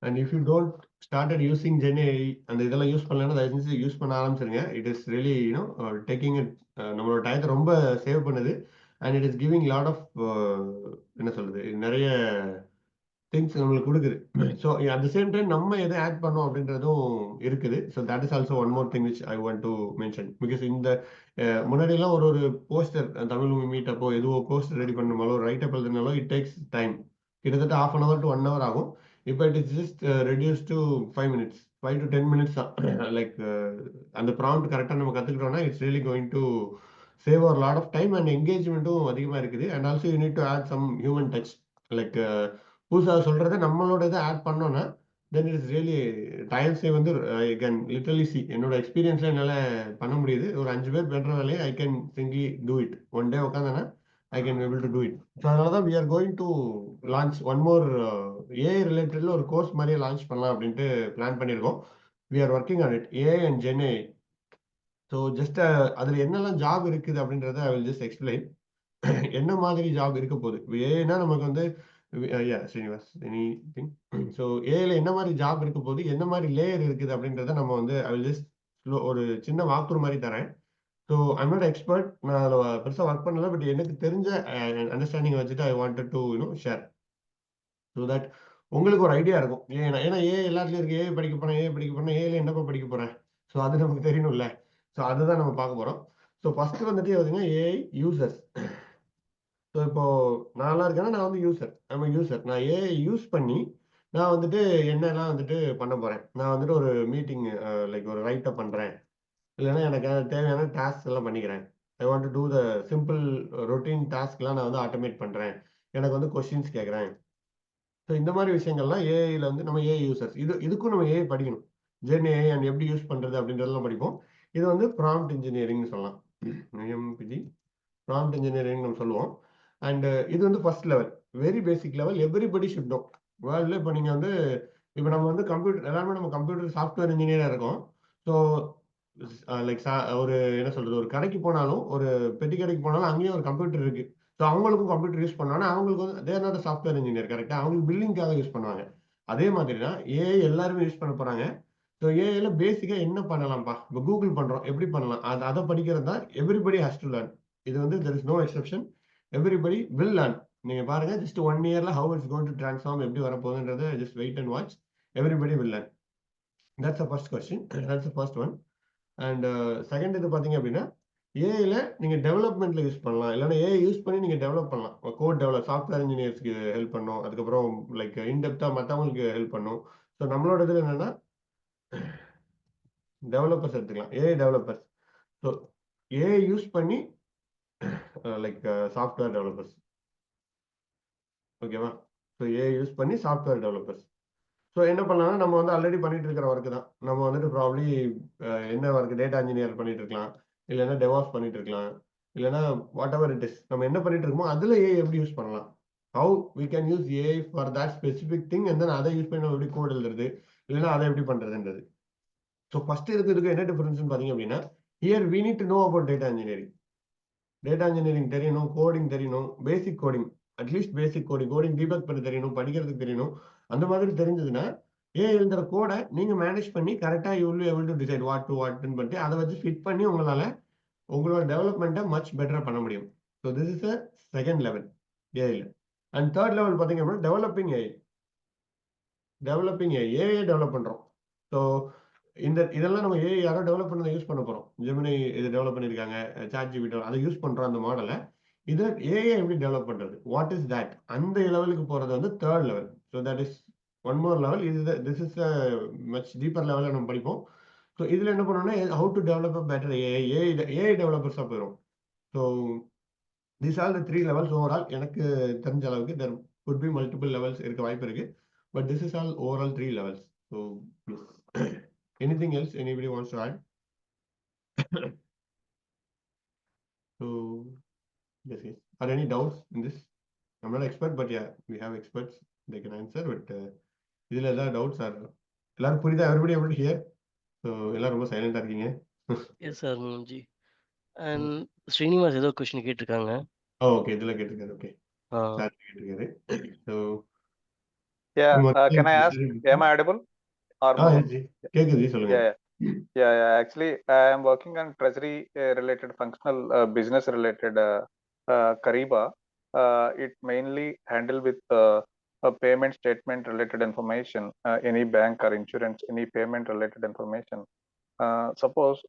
And if you don't started using GenAI அந்த இதெல்லாம் யூஸ் பண்ணலன்னா தயவு செஞ்சு யூஸ் பண்ண ஆரம்பிச்சிருங்க. It is really taking it நம்மளோட டயத்தை ரொம்ப சேவ் பண்ணுது and it is giving lot of என்ன சொல்றது நிறைய திங்ஸ் நம்மளுக்கு கொடுக்குது. So at the same time நம்ம எதை ஆட் பண்ணோம் அப்படின்றதும் இருக்குது. So that is also one more thing which I want to mention. Because இந்த முன்னாடியெல்லாம் ஒரு போஸ்டர் தமிழ் மீட் அப்போ எதுவோ போஸ்டர் ரெடி பண்ணாலோ ரைட் அப் எழுதுனாலும் இட் டேக்ஸ் டைம், கிட்டத்தட்ட 1/2 hour to 1 hour ஆகும். இப்போ it is just reduce to 5 minutes, 5 to 10 minutes தான். லைக் அந்த ப்ராம்ப்ட் கரெக்டாக நம்ம கற்றுக்கிட்டோம்னா it's really going to save our lot of time and என்கேஜ்மெண்ட்டும் அதிகமாக இருக்குது. And also you need to add some human touch. Like புதுசாக சொல்றதை நம்மளோட இதை ஆட் பண்ணோம்னா then it is really time save வந்து ஐ கேன் லிட்டரலி சி என்னோட எக்ஸ்பீரியன்ஸ்ல என்னால் பண்ண முடியுது. ஒரு 5 பேர் பண்ற வேலையை I can singly do it one day உட்காந்தேன்னா I can able to do it. So அதனால தான் we are going to launch one more AI ரிலேட்டட்ல ஒரு கோர்ஸ் மாதிரியே லான்ச் பண்ணலாம் அப்படின்ட்டு பிளான் பண்ணியிருக்கோம். We are working on it, AI and GenAI. So just அதில் என்னெல்லாம் ஜாப் இருக்குது அப்படின்றத ஐ வில் ஜஸ்ட் எக்ஸ்பிளைன். என்ன மாதிரி ஜாப் இருக்க போகுது? ஏன்னா நமக்கு வந்து ஸ்ரீனிவாஸ் எனிதிங். ஸோ ஏல என்ன மாதிரி ஜாப் இருக்க போகுது, என்ன மாதிரி லேயர் இருக்குது அப்படின்றத நம்ம வந்து ஐ வில் ஜஸ்ட் ஒரு சின்ன வாக் த்ரூ மாதிரி தரேன். So I'm not expert. நான் அதில் பெருசாக ஒர்க் பண்ணல. பட் எனக்கு தெரிஞ்ச அண்டர்ஸ்டாண்டிங் வச்சுட்டு I wanted to share. So that உங்களுக்கு ஒரு ஐடியா இருக்கும். ஏன்னா எல்லாத்துலயும் இருக்கு. படிக்க போறேன். ஏல என்னப்பா படிக்க போறேன்? ஸோ அது நமக்கு தெரியணும்ல. ஸோ அதுதான் நம்ம பார்க்க போறோம். ஸோ ஃபர்ஸ்ட் வந்துட்டு பார்த்தீங்கன்னா ஏஐ யூசர்ஸ். ஸோ இப்போ நான்லாம் இருக்கேன்னா நான் வந்து யூசர். நான் ஏஐ யூஸ் பண்ணி நான் வந்துட்டு என்னெல்லாம் வந்துட்டு பண்ண போறேன். நான் வந்துட்டு ஒரு மீட்டிங் லைக் ஒரு ரைட் அப் பண்றேன். இல்லைன்னா எனக்கு தேவையான டாஸ்க் எல்லாம் பண்ணிக்கிறேன். I want to do the simple routine டாஸ்க்லாம் நான் வந்து ஆட்டோமேட் பண்றேன். எனக்கு வந்து கொஸ்டின்ஸ் கேட்குறேன். ஸோ இந்த மாதிரி விஷயங்கள்லாம் ஏஐல வந்து நம்ம ஏஐ யூசர்ஸ் இதுக்கும் நம்ம ஏஐ படிக்கணும். ஜென் ஏஐ அண்ட் எப்படி யூஸ் பண்றது அப்படின்றதெல்லாம் படிப்போம். இது வந்து ப்ராம்ப்ட் இன்ஜினியரிங்னு சொல்லலாம். எம்பிடி ப்ராம்ப்ட் இன்ஜினியரிங் நம்ம சொல்லுவோம். அண்ட் இது வந்து first level, very basic level. Everybody should know. வேர்ல்ட்ல இப்போ நீங்க வந்து இப்போ நம்ம வந்து கம்ப்யூட்டர் எல்லாருமே நம்ம கம்ப்யூட்டர் சாஃப்ட்வேர் இன்ஜினியரா இருக்கோம். ஸோ லைக் ஒரு என்ன சொல்றது, ஒரு கடைக்கு போனாலும், ஒரு பெட்டி கடைக்கு போனாலும் அங்கேயும் ஒரு கம்ப்யூட்டர் இருக்கு. ஸோ அவங்களுக்கும் கம்ப்யூட்டர் யூஸ் பண்ணோன்னா அவங்களுக்கு வந்து தேர் நாட் சாஃப்ட்வேர் இன்ஜினியர், கரெக்டா? அவங்களுக்கு பில்லிங்காக யூஸ் பண்ணுவாங்க. அதே மாதிரி தான் ஏஐ எல்லாருமே யூஸ் பண்ண போறாங்க. ஸோ ஏஐல பேசிக்கா என்ன பண்ணலாம்ப்பா? இப்போ கூகுள் பண்றோம், எப்படி பண்ணலாம்? அதை படிக்கிறது தான் எவ்ரிபடி ஹேஸ் டு லேர்ன். இது வந்து there is no exception. Everybody will learn. நீங்க பாருங்க, ஜஸ்ட் 1 இயர்ல how it's going to transform, எப்படி வரப்போகுதுன்றத just wait and watch. Everybody will learn. That's the first question. That's the first one. And second இது பார்த்தீங்க அப்படின்னா, ஏஐல நீங்க டெவலப்மெண்ட்ல யூஸ் பண்ணலாம். இல்லைன்னா ஏஐ யூஸ் பண்ணி நீங்க டெவலப் பண்ணலாம். கோட் டெவலப் சாஃப்ட்வேர் இன்ஜினியர்ஸ்க்கு ஹெல்ப் பண்ணும். அதுக்கப்புறம் லைக் இன்டெப்தா மற்றவங்களுக்கு ஹெல்ப் பண்ணும். ஸோ நம்மளோட இதில் என்னன்னா டெவலப்பர்ஸ் எடுத்துக்கலாம். AI developers. So AI use பண்ணி லைக் சாஃப்ட்வேர் டெவலப்பர்ஸ். ஓகேவா? ஸோ ஏஐ யூஸ் பண்ணி சாஃப்ட்வேர் டெவலப்பர்ஸ். ஸோ என்ன பண்ணலாம்னா, நம்ம வந்து ஆல்ரெடி பண்ணிட்டு இருக்கிற ஒர்க் தான். நம்ம வந்துட்டு ப்ராப்ளி என்ன ஒர்க், டேட்டா இன்ஜினியர் பண்ணிட்டு இருக்கலாம். இல்லைன்னா டெவாப்ஸ் பண்ணிட்டு இருக்கலாம். இல்லைன்னா வாட் எவர் இட் இஸ், நம்ம என்ன பண்ணிட்டு இருக்கோமோ அதுல ஏஐ எப்படி யூஸ் பண்ணலாம், how we can use AI for that specific thing, and then அதை யூஸ் பண்ணி நம்ம எப்படி கோட் எழுதுறது, இல்லைன்னா அதை எப்படி பண்றதுன்றது. ஸோ ஃபர்ஸ்ட் இதுக்கு என்ன டிஃபரன்ஸ்னு பார்த்தீங்க அப்படின்னா, here we need to know about data engineering. Data engineering தெரியணும், கோடிங் தெரியணும், basic coding, at least basic coding debug பண்ண தெரியணும், படிக்கிறதுக்கு தெரியணும். அந்த மாதிரி தெரிஞ்சதுன்னா ஏஐ எழுதுற கோடை நீங்க மேனேஜ் பண்ணி கரெக்டா you will able to decide வாட்னு பண்ணிட்டு அதை வச்சு ஃபிட் பண்ணி உங்களால உங்களோட டெவலப்மெண்ட்டை மச் பெட்டரா பண்ண முடியும். So this is a second level ஏஐல. அண்ட் தேர்ட் லெவல் பார்த்தீங்க அப்படின்னா டெவலப்பிங் ஏஐ டெவலப் பண்றோம். ஸோ இதெல்லாம் நம்ம ஏஐ யாரோ டெவலப் பண்ணதை யூஸ் பண்ண போறோம். ஜெமினி இது டெவலப் பண்ணியிருக்காங்க, சாட் ஜிபிடி அதை யூஸ் பண்றோம் அந்த மாடலை. இதை ஏஐ எப்படி டெவலப் பண்றது, வாட் இஸ் தட், அந்த லெவலுக்கு போறது வந்து third level. So that is one more level. This is a much deeper லெவலில் நம்ம படிப்போம். ஸோ இதுல என்ன பண்ணோம்னா, how to develop a better AI டெவலப்பர்ஸா போயிடும். So these are the 3 levels overall. எனக்கு தெரிஞ்ச அளவுக்கு there could be multiple levels இருக்க வாய்ப்பு இருக்கு. But this is all overall 3 levels. So yes. Anything else anybody wants to add? So yes, yes. Are any doubts in this? I'm not expert, but yeah, we have experts. They can answer. But இதுல ஏதாவது doubts are எல்லாரும் புரியுதா? Everybody able to hear? So எல்லாரும் ரொம்ப சைலண்டா இருக்கீங்க. Yes sir G. And Srinivas ஏதோ question கேட்டிருக்காங்க. ஓகே, இதுல கேட்டிருக்காரு. ஓகே, சார் கேட்டிருக்காரு. So Yeah, can I ask, am I audible or no? கேக்குது, சொல்லுங்க. Yeah. Actually, I am working on treasury related functional business related Kariba. It mainly handle with a payment statement related information, any bank or insurance, any payment related information. Suppose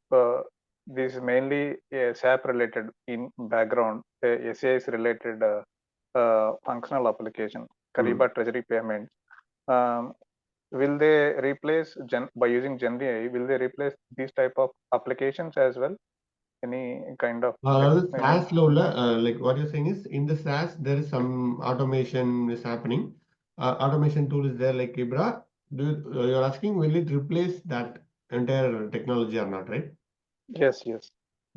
this is mainly SAP related in background, SAS related functional application, Kariba treasury payments. Will they replace by using GenAI? Will they replace these type of applications as well? Any kind of SaaS ulla, like what you're saying is in the SaaS there is some automation is happening. Automation tool is there like Ibra. You're asking will it replace that entire technology or not, right? Yes.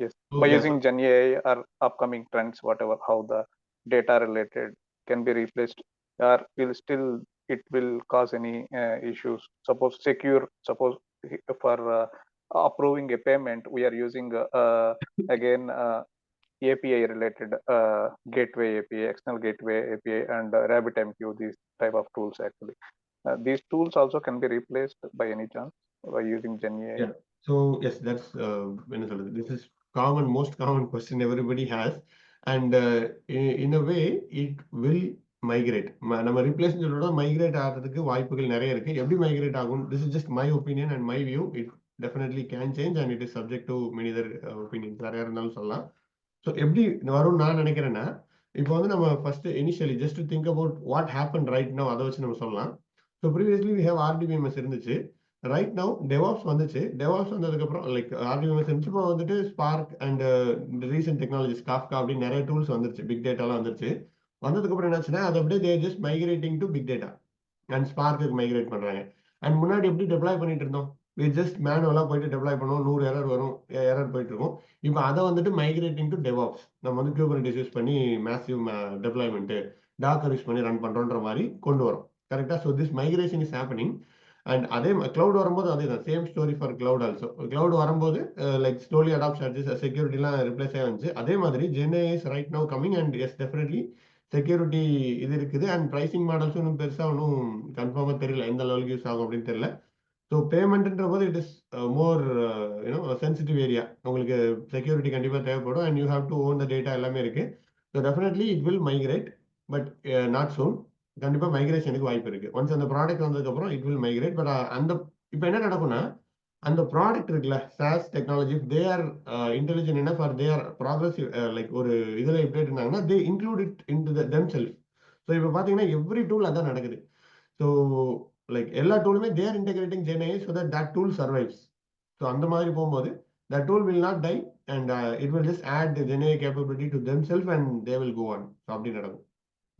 Okay. By using GenAI or upcoming trends, whatever, how the data related can be replaced, or it will cause any issues. Suppose for approving a payment, we are using again API related gateway API, external gateway API, and RabbitMQ, these type of tools actually. These tools also can be replaced by any chance by using GenAI. Yeah. So yes, that's this is most common question everybody has, and in a way it will migrate. நம்ம replace சொல்றோட migrate ஆகிறதுக்கு வாய்ப்புகள் நிறைய இருக்கு. எப்படி migrate ஆகும்? This is just my opinion and my view. It definitely can change and it is subject to many other opinions. யாரையா இருந்தாலும் சொல்லலாம். ஸோ எப்படி வரும்னு நான் நினைக்கிறேன்னா, இப்போ வந்து நம்ம first initially just to think about what happen right now, அதை வச்சு நம்ம சொல்லலாம். So previously we have RDBMS இருந்துச்சு. ரைட் நவ் டெவாப்ஸ் வந்துச்சு. டெவாப்ஸ் வந்ததுக்கப்புறம் லைக் RDBMS இருந்துச்சு. இப்போ வந்துட்டு Spark and recent technologies Kafka அப்படின்னு நிறைய டூல்ஸ் வந்துருச்சு. பிக் டேட்டாலாம் வந்துருச்சு. வந்ததுக்கப்புறம் என்னாச்சுன்னா அது அப்படியே they just migrating to big data and ஸ்பார்க்கு மைக்ரேட் பண்ணுறாங்க. அண்ட் முன்னாடி எப்படி டெப்ளாய் பண்ணிட்டு இருந்தோம், ஜஸ்ட் மேனுவலாக போயிட்டு டெப்ளாய் பண்ணுவோம், 100 எரர் வரும், எரர் போயிட்டு இருக்கும். இப்போ அதை வந்துட்டு மைக்ரேட்டிங் டு டெவாப்ஸ், நம்ம வந்து Kubernetes யூஸ் பண்ணி மேசிவ் டெப்ளாய்மெண்ட்டு டாக்கர் யூஸ் பண்ணி ரன் பண்ணுறோன்ற மாதிரி கொண்டு வரும். கரெக்டாக? So this migration is happening. And அதே கிளவுட் வரும்போது அதே தான், same story for cloud also. Cloud வரும்போது லைக் ஸ்லோலி அடாப்ட் சார்ஜஸ், செக்யூரிட்டிலாம் ரிப்ளேஸ் ஆகிச்சு. அதே மாதிரி GenAI is right now coming and yes definitely security இது இருக்குது. அண்ட் ப்ரைசிங் மாடல்ஸும் இன்னும் பெருசாக ஒன்றும் கன்ஃபார்மாக தெரியல எந்த லெவலுக்கு யூஸ் ஆகும் அப்படின்னு தெரியல. ஸோ பேமெண்ட்ன்ற போது it is more sensitive area. உங்களுக்கு செக்யூரிட்டி கண்டிப்பாக தேவைப்படும் and you have to own the data, எல்லாமே இருக்கு. So definitely it will migrate, but not soon. கண்டிப்பாக மைக்ரேஷனுக்கு வாய்ப்பு இருக்கு. ஒன்ஸ் அந்த ப்ராடக்ட் வந்ததுக்கப்புறம் இட் வில் மைக்ரேட். பட் அந்த இப்போ என்ன நடக்கும்னா, அந்த ப்ராடக்ட் இருக்குல்ல, SaaS technology, they are intelligent enough or they are progressive, like ஒரு இதில் எப்படி இருந்தாங்கன்னா they include it into them self. So இப்போ பார்த்தீங்கன்னா எவ்ரி டூல் அதான் நடக்குது. ஸோ லைக் எல்லா டூலுமே they are integrating GenAI so that tool survives. So அந்த மாதிரி போகும்போது that tool will not die and it will just add the GenAI capability to themselves and they will go on. So அப்படி நடக்கும்.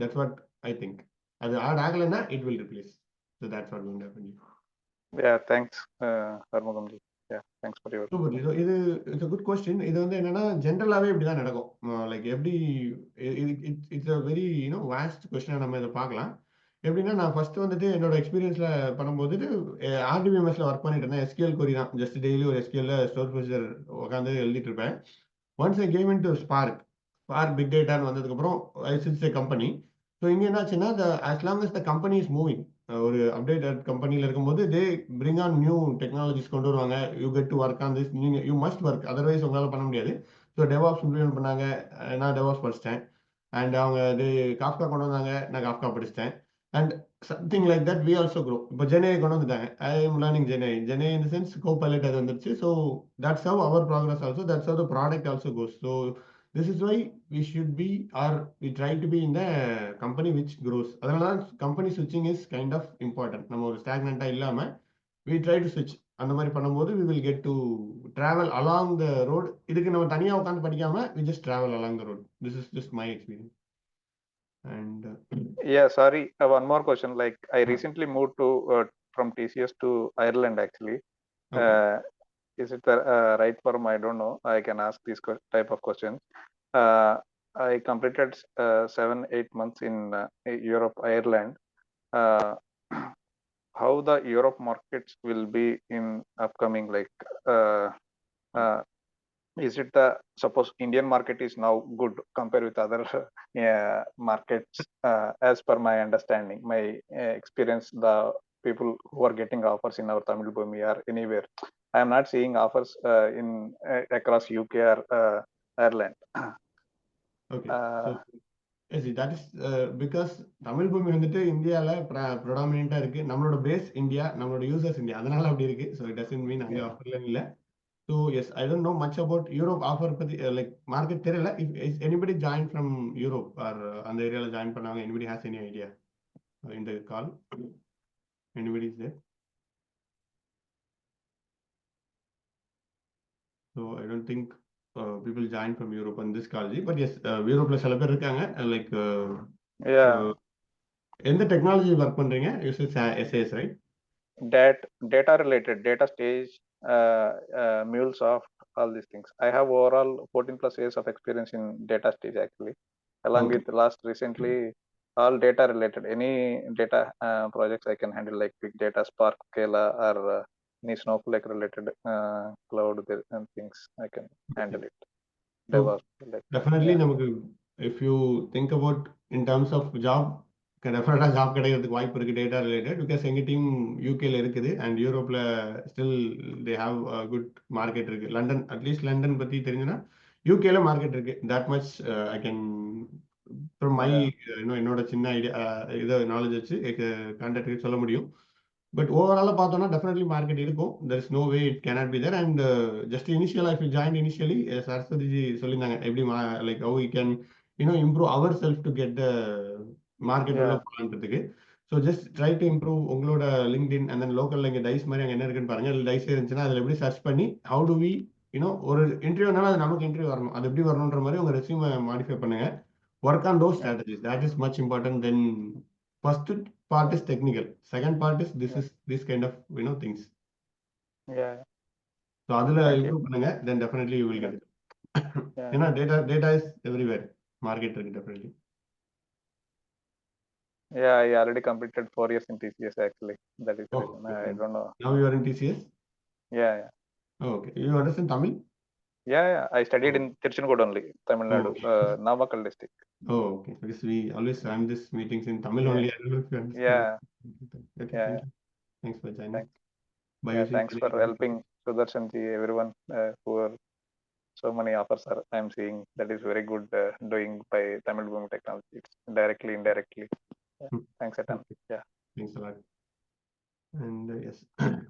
That's what I think. அது add ஆகலைன்னா it will replace. So that's what going to happen. Yeah, thanks, Armugamji. Yeah, thanks for your. Super. So இது it's a good question. இது வந்து என்னன்னா ஜென்ரலாகவே இப்படி தான் நடக்கும். லைக் எப்படி it's a very vast question. நம்ம இதை பார்க்கலாம். எப்படின்னா நான் ஃபர்ஸ்ட் வந்துட்டு என்னோட எக்ஸ்பீரியன்ஸ்ல பண்ணும்போது RDBMSல ஒர்க் பண்ணிட்டு இருந்தேன். SQL கொரி தான், ஜஸ்ட் டெய்லி ஒரு SQL ஸ்டோர் ப்ரொசீஜர் உட்காந்து எழுதிட்டு இருப்பேன். Once I came in to Spark big டேட்டான்னு வந்ததுக்கப்புறம் இட்ஸ் a கம்பெனி. ஸோ இங்கே என்னாச்சுன்னா as long as the company is moving, ஒரு அப்டேட்டட் கம்பெனியில் இருக்கும்போது they bring on new technologies கொண்டு வருவாங்க. You get to work on this, நீங்கள் யூ மஸ்ட் ஒர்க், அதர்வைஸ் உங்களால் பண்ண முடியாது. ஸோ டெவாப்ஸ் இம்ப்ளிமெண்ட் பண்ணாங்க, நான் டெவாப்ஸ் படிச்சிட்டேன். அண்ட் அவங்க காஃப்கா கொண்டு வந்தாங்க, நான் காஃப்கா படிச்சிட்டேன். And something like that we also grow. இப்போ GenAI கொண்டு வந்துட்டாங்க, I am learning GenAI in the sense Copilot அது வந்துருச்சு. So that's how our progress also, that's how the product also cos. So this is why we should be, or we try to be in the company which grows. அதனால தான் company switching is kind of important. நம்ம ஒரு stagnant இல்லாம we try to switch. அந்த மாதிரி பண்ணும்போது we will get to travel along the road. இதுக்கு நம்ம தனியா உட்கார்ந்து படிக்காம we just travel along the road. This is just my experience. And Yeah, sorry, one more question. Like I recently moved to from TCS to Ireland actually. okay. Is it the right form? I don't know. I can ask this type of questions. I completed 7-8 months in Europe, Ireland. How the Europe markets will be in upcoming, like is it the, suppose Indian market is now good compared with other markets, as per my understanding, my experience, the people who are getting offers in our Tamil Bhumi or anywhere, I am not seeing offers in across UK or Ireland. Okay. So yes, that is because Tamil பூமி வந்துட்டு இந்தியாவில் ப்ரொடாமினெண்ட்டாக இருக்கு. நம்மளோட base India, நம்மளோட users India, அதனால அப்படி இருக்கு. So it doesn't mean அங்கே ஆஃபர்லாம் இல்லை. So yes, I don't know much about Europe offer பற்றி, லைக் மார்க்கெட் தெரியல. If anybody join from Europe or அந்த ஏரியாவில் ஜாயின் பண்ணாங்க, anybody has any idea in the call? Anybody is there? So I don't think people join from Europe on this call, but yes, Europe la சில பேர் இருக்காங்க. Like Yeah, எந்த technology work பண்றீங்க? You said SAS, right? data related, data stage, MuleSoft, all these things. I have overall 14 plus years of experience in data stage actually, along Okay. with last recently all data related. Any data projects I can handle, like big data, Spark, Scala, or any Snowflake related cloud and things, I can handle it. DevOps. Definitely நமக்கு if you think about in terms of job டெஃபினட்டாக job கிடைக்கிறதுக்கு வாய்ப்பு இருக்குது data related. Because எங்கள் team யூகேல இருக்குது and யூரோப்பில் still they have good market இருக்குது. லண்டன், அட்லீஸ்ட் லண்டன் பற்றி தெரிஞ்சுன்னா யூகேல மார்க்கெட் இருக்குது. That much I can from my என்னோட சின்ன ஐடியா இதை நாலேஜ் வச்சு கான்டாக்ட் சொல்ல முடியும். பட் ஓவராலாக பார்த்தோம்னா டெஃபினெட்லி மார்க்கெட் இருக்கும். There is no way it cannot be there. And just இனிஷியலாக if you join initially Saraswati ji சொல்லியிருந்தாங்க எப்படி like how you can improve our self to get the market உள்ள போகலான்றதுக்கு. So just try to improve உங்களோட LinkedIn and then லோக்கலில் இங்கே dies மாதிரி அங்கே என்ன இருக்குன்னு பாருங்க. இல்லை டைஸ் இருந்துச்சுன்னா அதில் எப்படி சர்ச் பண்ணி ஹவு டு வி ஒரு இன்டர்வியூனாலும் அது நமக்கு இன்டர்வியூ வரணும், அது எப்படி வரணுன்ற மாதிரி உங்கள் ரெஸ்யூமை மாடிஃபை பண்ணுங்க. Work on those strategies. That is much important. Then first part is technical, second part is this kind of things. So adula improve பண்ணுங்க, then definitely you will get it. ஏன்னா data is everywhere, market இருக்கு definitely. I already completed 4 years in TCS actually. That is the reason. I don't know. Now you are in TCS? Yeah. Oh, okay. You understand Tamil? Yeah. I studied in Tiruchenkodu only, Tamil Nadu, Namakkal district. Oh, okay. Because we always run these meetings in Tamil only. I don't know if you understand. Okay, thanks for joining. Thanks for helping Sudarshan ji, everyone who are so many offers I am seeing. That is very good doing by Tamil Boomi Technologies, directly, indirectly. Thanks Atan. Thanks a lot. And yes,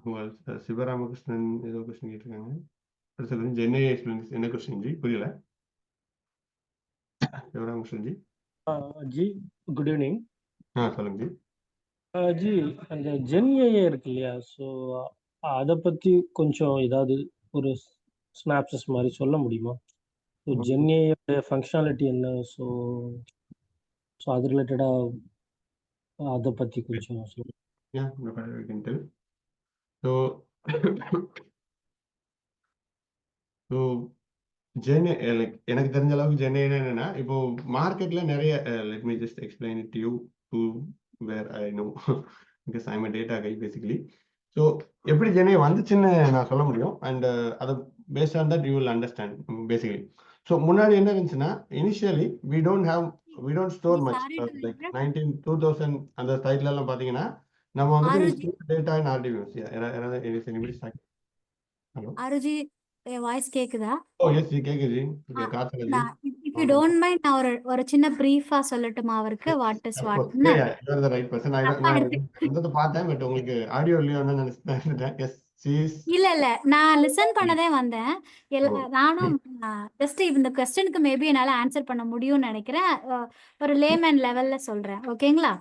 who else? Sivaramakrishnan ஏதோ question கேட்டிருக்காங்க. ஜென்னை எக்ஸ்பிளன்ஸ் என்ன question G? புரியல. Sivaramakrishnan G. G good evening. சொல்லுங்க G. G அந்த ஜென்ஏஏ இருக்கு இல்லையா, so அதை பற்றி கொஞ்சம் ஏதாவது ஒரு ஸ்னாப்சஸ் மாதிரி சொல்ல முடியுமா? ஸோ ஜென்ஏஏ ஃபங்க்ஷனாலிட்டி என்ன, ஸோ அது ரிலேட்டடாக அதை பற்றி கொஞ்சம் சொல்லுங்கள். ஸோ ஜென்ஏ லைக் எனக்கு தெரிஞ்ச அளவுக்கு ஜென்ஏ என்னன்னா, இப்போ மார்க்கெட்ல நிறைய let me just explain it you to where I know because I am a data guy basically. So எப்படி ஜென்ஏ வந்துச்சுன்னு நான் சொல்ல முடியும். அண்ட் அதை based on that you will understand basically. So முன்னாடி என்ன இருந்துச்சுன்னா, initially we don't store much like 2000 அந்த சைட்ல எல்லாம் பாத்தீங்கன்னா நம்ம வந்துட்டு டேட்டா இன் ஆர்டிவியூஸ். ஹலோ ஆருஜி, என் வாய்ஸ் கேக்குதா? ஓ எஸ் ஜி கேக்குது. இஃப் யூ டோன்ட் மைண்ட் நான் ஒரு சின்ன பிரீஃபா சொல்லட்டுமா அவருக்கு? What is what you are the right person. நான் பார்த்தேன் பட் உங்களுக்கு ஆடியோ இல்லையோ நினைச்சிட்டேன். எஸ் இல்ல நான் லிசன் பண்ணதே வந்தேன். நானும் ஜஸ்ட் இந்த क्वेश्चनக்கு மேபி என்னால ஆன்சர் பண்ண முடியும்னு நினைக்கிறேன். ஒரு லேமன் லெவல்ல சொல்றேன், ஓகேங்களா?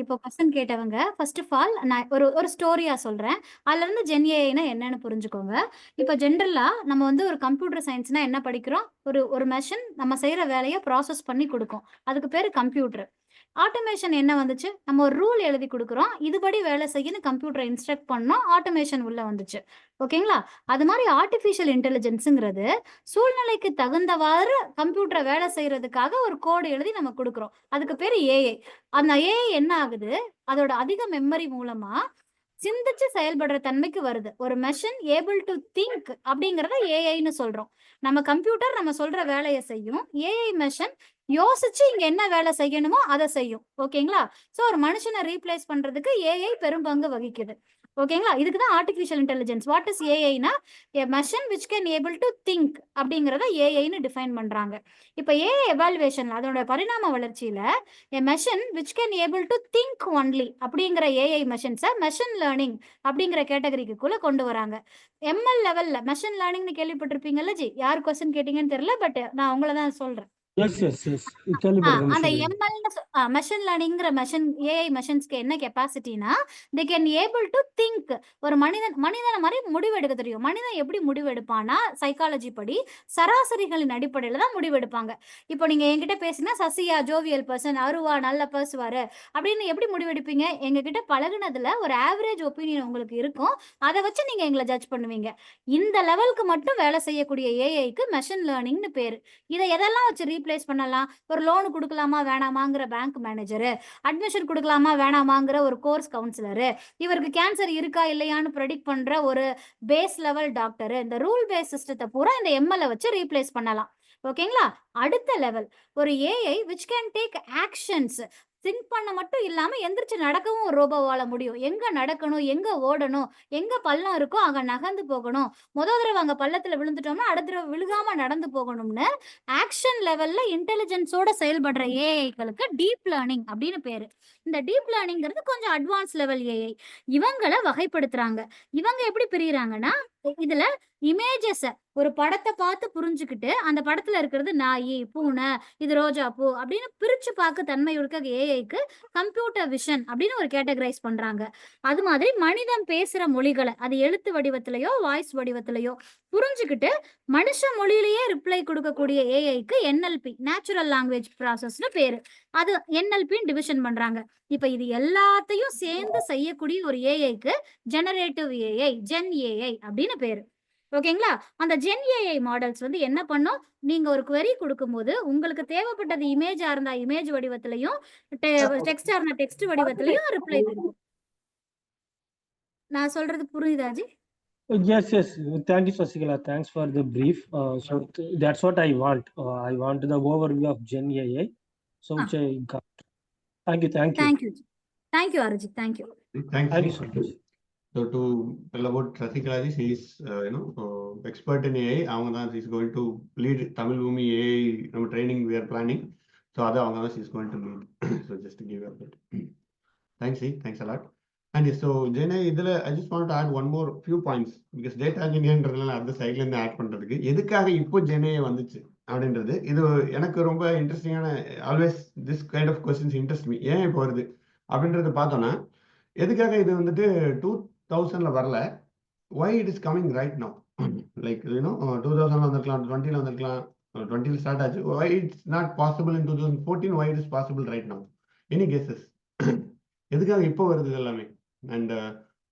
இப்போ क्वेश्चन கேட்டவங்க ஃபர்ஸ்ட் ஆஃப் ஆல் நான் ஒரு ஸ்டோரியா சொல்றேன். அதுல இருந்து ஜென்ஏஐனா என்னன்னு புரிஞ்சுக்கோங்க. இப்போ ஜென்ரலா நம்ம வந்து ஒரு கம்ப்யூட்டர் சயின்ஸ்னா என்ன படிக்கிறோம்? ஒரு மெஷின் நம்ம செய்யற வேலையை ப்ராசஸ் பண்ணி கொடுக்கும், அதுக்கு பேரு கம்ப்யூட்டர். ஆட்டோமேஷன் என்ன வந்துச்சு? நம்ம ஒரு ரூல் எழுதி கொடுக்குறோம், இதுபடி வேலை செய்யணும், கம்ப்யூட்டரை இன்ஸ்ட்ரக்ட் பண்ணோம், ஆட்டோமேஷன் உள்ள வந்துச்சு, ஓகேங்களா? அது மாதிரி ஆர்டிஃபிஷியல் இன்டெலிஜென்ஸுங்கிறது சூழ்நிலைக்கு தகுந்தவாறு கம்ப்யூட்டரை வேலை செய்யறதுக்காக ஒரு கோடு எழுதி நம்ம கொடுக்குறோம், அதுக்கு பேர் ஏஐ. அந்த ஏஐ என்ன ஆகுது? அதோட அதிக மெமரி மூலமா சிந்திச்சு செயல்படுற தன்மைக்கு வருது. ஒரு மெஷின் ஏபிள் டு திங்க் அப்படிங்கறத ஏஐன்னு சொல்றோம். நம்ம கம்ப்யூட்டர் நம்ம சொல்ற வேலையை செய்யும், ஏஐ மெஷின் யோசிச்சு இங்க என்ன வேலை செய்யணுமோ அதை செய்யும், ஓகேங்களா? சோ ஒரு மனுஷனை ரீப்ளேஸ் பண்றதுக்கு ஏஐ பெரும் பங்கு வகிக்குது, ஓகேங்களா? இதுக்குதான் ஆர்டிஃபிஷியல் இன்டெலிஜென்ஸ். வாட் இஸ் ஏஐனா a machine which can able to think அப்படிங்கறத ஏஐன்னு டிஃபைன் பண்றாங்க. இப்ப ஏஐ எவாலுவேஷன்ல அதோட பரிணாம வளர்ச்சியில a machine which can able to think only அப்படிங்கிற ஏஐ மெஷின்ஸை மெஷின் லேர்னிங் அப்படிங்கிற கேட்டகரிக்குள்ள கொண்டு வராங்க. எம்எல் லெவல்ல மெஷின் லேர்னிங்னு கேள்விப்பட்டிருப்பீங்கல்ல ஜி? யார் क्वेश्चन கேட்டீங்கன்னு தெரியல, பட் நான் உங்களை தான் சொல்றேன். அந்த எம்எல் மெஷின் லேர்னிங்கிற மெஷின் ஏஐ மெஷின்ஸ்க்கு என்ன கெப்பாசிட்டினா, they can able to think. ஒரு மனிதனை மாதிரி முடிவு எடுக்க தெரியும். மனிதன் எப்படி முடிவு எடுப்பானா, சைக்காலஜி படி சராசரிகளின் அடிப்படையில தான் முடிவு எடுப்பாங்க. இப்போ நீங்க என்கிட்ட பேசினா சசியா ஜோவியல் பர்சன், அருவா நல்ல பேசுவாரு அப்படின்னு எப்படி முடிவு எடுப்பீங்க? எங்க கிட்ட பழகுனதுல ஒரு ஆவரேஜ் ஒப்பீனியன் உங்களுக்கு இருக்கும், அதை வச்சு நீங்க எங்களை ஜட்ஜ் பண்ணுவீங்க. இந்த லெவலுக்கு மட்டும் வேலை செய்யக்கூடிய ஏஐக்கு மெஷின் லேர்னிங்னு பேரு. இதை எதெல்லாம் வச்சு ரீப்ளேஸ் பண்ணலாம்? ஒரு லோன் கொடுக்கலாமா வேணாமாங்கிற பேங்க் மேனேஜரு, அட்மிஷன் கொடுக்கலாமா வேணாமாங்கிற ஒரு கோர்ஸ் கவுன்சிலரு, இவருக்கு கேன்சர் இருக்கா இல்லையான்னு ப்ரெடிக்ட் பண்ற ஒரு பேஸ் லெவல் டாக்டர், இந்த ரூல் பேஸ் சிஸ்டத்தை பூரா இந்த எம்எல்ஏ வச்சு ரீப்ளேஸ் பண்ணலாம். ஓகேங்களா? அடுத்த லெவல் ஒரு AI which can take actions. Think பண்ண மட்டும் இல்லாம எந்திரிச்சு நடக்கவும் ஒரு ரோபோவால முடியும். எங்க நடக்கணும், எங்க ஓடணும், எங்க பள்ளம் இருக்கோ அங்க நகர்ந்து போகணும். தடவை அங்க பள்ளத்துல விழுந்துட்டோம்னா அடுத்த தடவை விழுகாம நடந்து போகணும்னு ஆக்ஷன் லெவல்ல இன்டெலிஜென்ஸோட செயல்படுற ஏஐக்களுக்கு டீப் லேர்னிங் அப்படின்னு பேரு. இந்த டீப் லேர்னிங்கிறது கொஞ்சம் அட்வான்ஸ் லெவல் ஏஐ. இவங்கள வகைப்படுத்துறாங்க. இவங்க எப்படி பிரியுறாங்கன்னா, இதுல இமேஜஸ ஒரு படத்தை பார்த்து புரிஞ்சுக்கிட்டு அந்த படத்துல இருக்கிறது நாய், பூனை, இது ரோஜா பூ அப்படின்னு பிரிச்சு பார்க்க தன்மை இருக்க ஏஐக்கு கம்ப்யூட்டர் விஷன் அப்படின்னு ஒரு கேட்டகரைஸ் பண்றாங்க. அது மாதிரி மனிதன் பேசுற மொழிகளை அது எழுத்து வடிவத்திலேயோ வாய்ஸ் வடிவத்திலேயோ புரிஞ்சுக்கிட்டு மனுஷ மொழியிலேயே ரிப்ளை கொடுக்கக்கூடிய ஏஐக்கு என்எல்பி நேச்சுரல் லாங்குவேஜ் ப்ராசஸ்னு பேரு. அது என்எல்பின்னு டிவிஷன் பண்றாங்க. இப்ப இது எல்லாத்தையும் சேர்ந்து செய்யக்கூடிய ஒரு ஏஐக்கு ஜெனரேட்டிவ் ஏஐ, ஜென் ஏஐ அப்படின்னு பேரு. ஓகேங்களா? அந்த ஜென் ஏஐ மாடல்ஸ் வந்து என்ன பண்ணும், நீங்க ஒரு query கொடுக்கும்போது உங்களுக்கு தேவைப்பட்டது இமேஜா இருந்தா இமேஜ் வடிவத்திலையும், டெக்ஸ்டா இருந்தா டெக்ஸ்ட் வடிவத்திலையும் ரிப்ளை கொடுக்கும். நான் சொல்றது புரியுதா G? Yes, yes. Thank you, Sasigala. Thanks for the brief. That's what I want. I want the overview of Gen AI. So which I got. Thank you. Thank you, Arjit. Thank you. Thanks. Thank you so much. So to tell about Sasigala, she is expert in AI. அவங்க தான் she is going to lead Tamil Boomi AI நம்ம training we are planning. So அது அவங்க தான் she is going to lead. So just to give you a bit. Thanks a lot. And so Gen AI இதுல I just want to add one more few points because data engineerன்றதுனால அந்த சைடுல இருந்து add பண்றதுக்கு எதுக்காக இப்போ Gen AI வந்துச்சு அப்படின்றது இது எனக்கு ரொம்ப இன்ட்ரெஸ்டிங்கான always this kind of questions interest me. ஏன் இப்போ வருது அப்படின்றத பார்த்தோன்னா எதுக்காக இது வந்துட்டு 2000ல வரல, why it is coming right now? Like 2000 வந்திருக்கலாம், 20ல வந்திருக்கலாம், 20ல ஸ்டார்ட் ஆச்சு. Why it's not possible in 2014? Why it is possible right now? Any guesses? எதுக்காக இப்போ வருது எல்லாமே? அண்ட்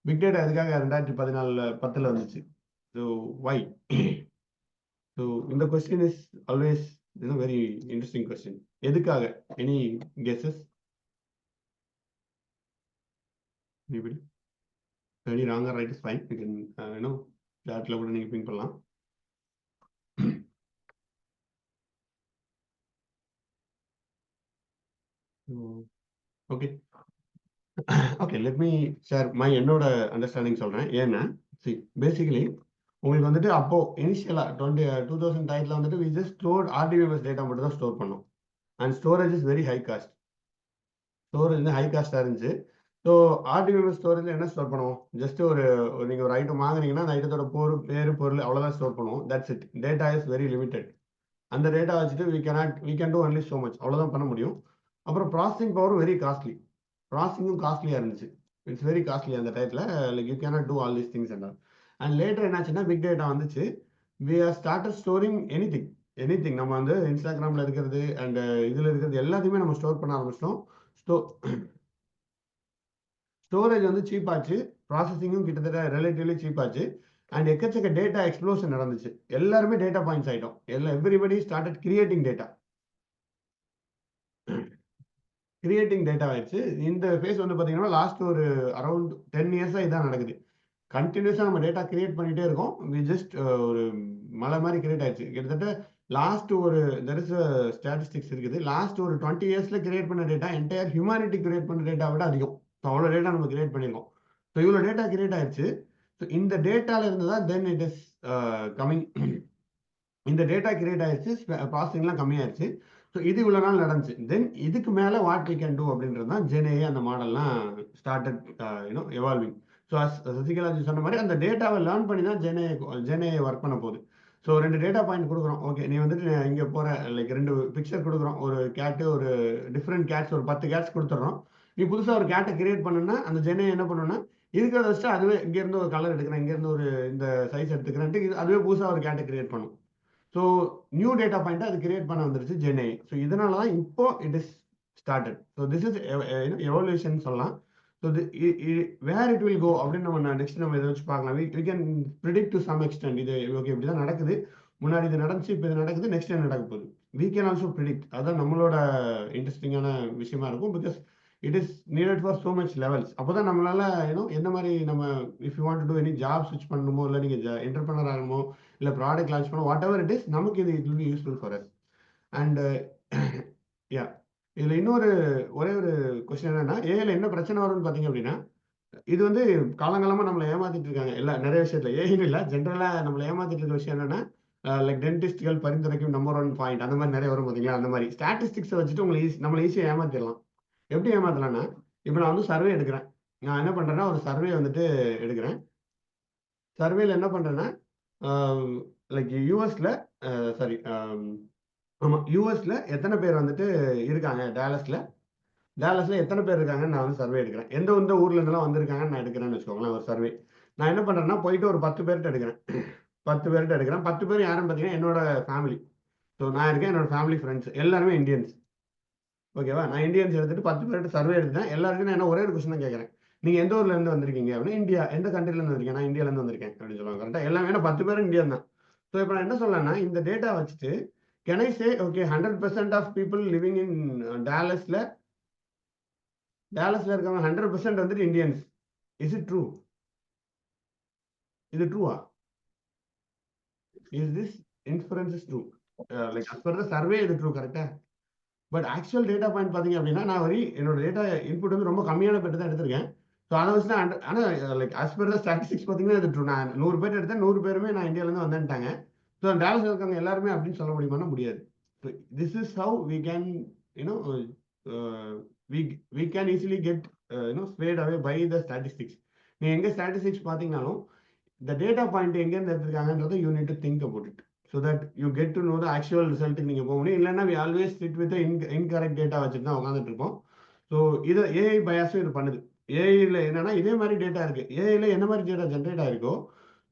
பிக் டேட்டா எதுக்காக 2014-10ல வந்துச்சு? So why? ஸோ இந்த question is always very interesting question. எதுக்காக? Any guesses? Anybody? Any wrong or right is fine. You can, chatல கூட நீங்க பிங் பண்ணலாம். Okay, let me share my என்னோட அண்டர்ஸ்டாண்டிங் சொல்றேன். ஏன்னா பேசிக்கலி உங்களுக்கு வந்துட்டு அப்போ இனிஷியலா 2000 வந்துட்டு we just stored RDBMS data மட்டும் தான் ஸ்டோர் பண்ணோம். And storage is very high cost. Storage high காஸ்டா இருந்துச்சு. ஸோ RDBMS ஸ்டோரேஜ்ல என்ன ஸ்டோர் பண்ணுவோம்? ஜஸ்ட் நீங்க ஒரு ஐட்டம் வாங்குனீங்கன்னா அந்த ஐட்டத்தோட பேரு பொருள் அவ்வளவுதான் ஸ்டோர் பண்ணுவோம். That's it. Data is very limited. அந்த டேட்டா வச்சுட்டு we can do only so much. அவ்வளவுதான் பண்ண முடியும். அப்புறம் ப்ராசஸிங் பவர் வெரி காஸ்ட்லி. ப்ராசஸிங்கும் காஸ்ட்லியா இருந்துச்சு. இட்ஸ் வெரி காஸ்ட்லி அந்த டைத்துல. Like you cannot do all these things and later என்னாச்சுன்னா பிக் டேட்டா வந்துச்சு. we are started storing anything. நம்ம வந்து இன்ஸ்டாகிராம்ல இருக்கிறது அண்ட் இதுல இருக்கிறது எல்லாத்தையுமே நம்ம ஸ்டோர் பண்ண ஆரம்பிச்சிட்டோம். ஸ்டோரேஜ் வந்து சீப் ஆச்சு, ப்ராசஸிங்கும் கிட்டத்தட்ட ரிலேட்டிவ்லி சீப் ஆச்சு, அண்ட் எக்கச்சக்க டேட்டா எக்ஸ்ப்ளோஷன் நடந்துச்சு. எல்லாருமே டேட்டா பாயிண்ட்ஸ் ஆயிட்டோம். எவ்ரிபடி ஸ்டார்டட் கிரியேட்டிங் டேட்டா ஆயிடுச்சு. இந்த ஃபேஸ் வந்து பார்த்தீங்கன்னா லாஸ்ட் ஒரு அரௌண்ட் 10 இயர்ஸாக இதான் நடக்குது. கண்டினியூஸாக நம்ம டேட்டா கிரியேட் பண்ணிட்டே இருக்கோம். வி ஜஸ்ட் ஒரு மலை மாதிரி கிரியேட் ஆயிடுச்சு. கிட்டத்தட்ட லாஸ்ட் ஒரு தெர் இஸ் ஸ்டாட்டிஸ்டிக்ஸ் இருக்குது. லாஸ்ட் ஒரு 20 இயர்ஸ்ல கிரியேட் பண்ண டேட்டா என்டையர் ஹியூமனிட்டி கிரியேட் பண்ண டேட்டா விட அதிகம். ஸோ அவ்வளோ டேட்டா நம்ம கிரியேட் பண்ணியிருக்கோம். ஸோ இவ்வளோ டேட்டா கிரியேட் ஆயிடுச்சு. ஸோ இந்த டேட்டால இருந்து தான் தென் இட் இஸ் கம்மிங். இந்த டேட்டா கிரியேட் ஆயிடுச்சு, ப்ராசஸிங்லாம் கம்மியாயிருச்சு. ஸோ இது இவ்வளோ நாள் நடந்துச்சு. தென் இதுக்கு மேலே வாட் வி கேன் டூ அப்படின்றது தான் Gen AI அந்த மாடல்லாம் ஸ்டார்டட் எவால்விங். ஸோ சசிகலாஜி சொன்ன மாதிரி அந்த டேட்டாவை லேர்ன் பண்ணி தான் Gen AI ஒர்க் பண்ண போகுது. ஸோ 2 டேட்டா பாயிண்ட் கொடுக்குறோம். ஓகே, நீ வந்துட்டு இங்கே போகிற லைக் 2 பிக்சர் கொடுக்குறோம். ஒரு கேட்டு, ஒரு டிஃப்ரெண்ட் கேட்ஸ், ஒரு 10 கேட்ஸ் கொடுத்துட்றோம். நீ புதுசாக ஒரு கேட்டை கிரியேட் பண்ணுன்னா அந்த Gen AI என்ன பண்ணுன்னா இருக்கிறத வச்சுட்டு அதுவே இங்கேருந்து ஒரு கலர் எடுக்கிறேன், இங்கேருந்து ஒரு இந்த சைஸ் எடுத்துக்கிறேன்ட்டு அதுவே புதுசாக ஒரு கேட்டை கிரியேட் பண்ணும். ஸோ நியூ டேட்டா பாயிண்ட் அது கிரியேட் பண்ண வந்துருச்சு Gen AI. ஸோ இதனால தான் இப்போ it is started. So this is evolution சொல்லலாம். So where it will go அப்படின்னு நம்ம நெக்ஸ்ட் நம்ம இதை வச்சு பார்க்கலாம். We can predict to some extent. இது ஓகே இப்படி தான் நடக்குது, முன்னாடி இது நடந்துச்சு, இப்போ இது நடக்குது, நெக்ஸ்ட் என்ன நடக்க போகுது வி கேன் ஆல்சோ ப்ரிடிக்ட். அதுதான் நம்மளோட இன்ட்ரெஸ்டிங்கான விஷயமா இருக்கும். Because it is needed for so much levels. அப்போதான் நம்மளால எந்த மாதிரி நம்ம if you want to do any job ஸ்விட்ச் பண்ணணுமோ, இல்லை நீங்கள் என்டர்பிரனர் ஆகணுமோ, இல்லை ப்ராடக்ட் லான்ச் பண்ணணும், வாட் எவர் இட் இஸ், நமக்கு இது it will be useful for us. And yeah, இதில் இன்னொரு ஒரே ஒரு கொஸ்டின் என்னன்னா, ஏஐல என்ன பிரச்சனை வரும்னு பார்த்தீங்க அப்படின்னா, இது வந்து காலங்காலமாக நம்மளை ஏமாத்திட்டு இருக்காங்க. நிறைய விஷயத்துல ஏஐன்னு இல்லை, ஜென்ரலாக நம்மளை ஏமாத்திட்டு இருக்க விஷயம் என்னன்னா, லைக் டென்டிஸ்ட்கள் பரிந்துரைக்கும் நம்பர் 1 பாயிண்ட் அந்த மாதிரி நிறைய வரும் பார்த்தீங்களா. அந்த மாதிரி ஸ்டாட்டிஸ்டிக்ஸை வச்சுட்டு நம்மளை ஈஸியாக ஏமாத்திடலாம். எப்படி ஏமாத்தலாம்னா, இப்போ நான் வந்து சர்வே எடுக்கிறேன். நான் என்ன பண்ணுறேன்னா, ஒரு சர்வே வந்துட்டு எடுக்கிறேன். சர்வேல என்ன பண்ணுறேன்னா, லைக் யூஎஸ்ல சாரி ஆமாம், யூஎஸ்ல எத்தனை பேர் வந்துட்டு இருக்காங்க, டேலஸில் எத்தனை பேர் இருக்காங்கன்னு நான் வந்து சர்வே எடுக்கிறேன். எந்த ஊர்ல இருந்தெல்லாம் வந்திருக்காங்கன்னு நான் எடுக்கிறேன்னு வச்சுக்கோங்களேன். ஒரு சர்வே நான் என்ன பண்ணுறேன்னா, போயிட்டு ஒரு 10 பேர்கிட்ட எடுக்கிறேன். 10 பேர் யாருன்னு பார்த்தீங்கன்னா என்னோட ஃபேமிலி. ஸோ நான் இருக்கேன், என்னோட ஃபேமிலி ஃப்ரெண்ட்ஸ் எல்லாருமே இந்தியன்ஸ். ஓகேவா, நான் இந்தியன்ஸ் எடுத்துட்டு 10 பேர்கிட்ட சர்வே எடுத்தேன். எல்லாருக்கும் நான் ஒரே ஒரு கொஸ்டின் தான் கேட்குறேன், நீங்கள் எந்த ஊர்ல இருந்து வந்திருக்கீங்க அப்படின்னா, இந்தியா. எந்த கண்ட்ரிலேருந்து வந்திருக்கீங்க? நான் இந்தியாவிலேருந்து வந்திருக்கேன் அப்படின்னு சொல்லுவாங்க. கரெக்டாக எல்லாமே, ஏன்னா 10 பேரும் இந்தியன் தான். ஸோ இப்போ நான் என்ன சொல்லலாம்னா, இந்த டேட்டா வச்சுட்டு can I say okay 100% of people living in டேலஸ்ல இருக்கவங்க 100% வந்துட்டு இந்தியன்ஸ். Is it true? இது ட்ரூவா? Is this inference is true? Like as per the survey இது ட்ரூ, கரெக்டா? பட் ஆக்சுவல் டேட்டா பாயிண்ட் பார்த்தீங்க அப்படின்னா, நான் என்னோட டேட்டா இன்புட் வந்து ரொம்ப கம்மியான பேர் தான் எடுத்திருக்கேன். ஸோ அதை வச்சு தான் ஆனால் like as per the statistics பார்த்தீங்கன்னா இது ட்ரூ. நான் 100 பேர் எடுத்தேன், 100 பேருமே நான் இந்தியாவிலேருந்து வந்துட்டாங்க. ஸோ டேலஸ் இருக்கவங்க எல்லாருமே அப்படின்னு சொல்ல முடியுமானா முடியாது. So this is how we can we can easily get swayed away by the statistics. நீங்கள் எங்கே ஸ்டாட்டிஸ்டிக்ஸ் பார்த்தீங்கன்னாலும் the data point எங்கேருந்து எடுத்திருக்காங்கன்றதை you need to think about it so that you get to know the actual result. நீங்கள் போக முடியும். இல்லைன்னா we always sit with the incorrect data வச்சுட்டு தான் உட்காந்துட்டு இருப்போம். ஸோ இதை ஏஐ பயாஸும் இது பண்ணுது. ஏஐயில் என்னன்னா இதே மாதிரி டேட்டா இருக்கு, ஏஐயில் என்ன மாதிரி டேட்டா ஜென்ரேட் ஆயிருக்கோ,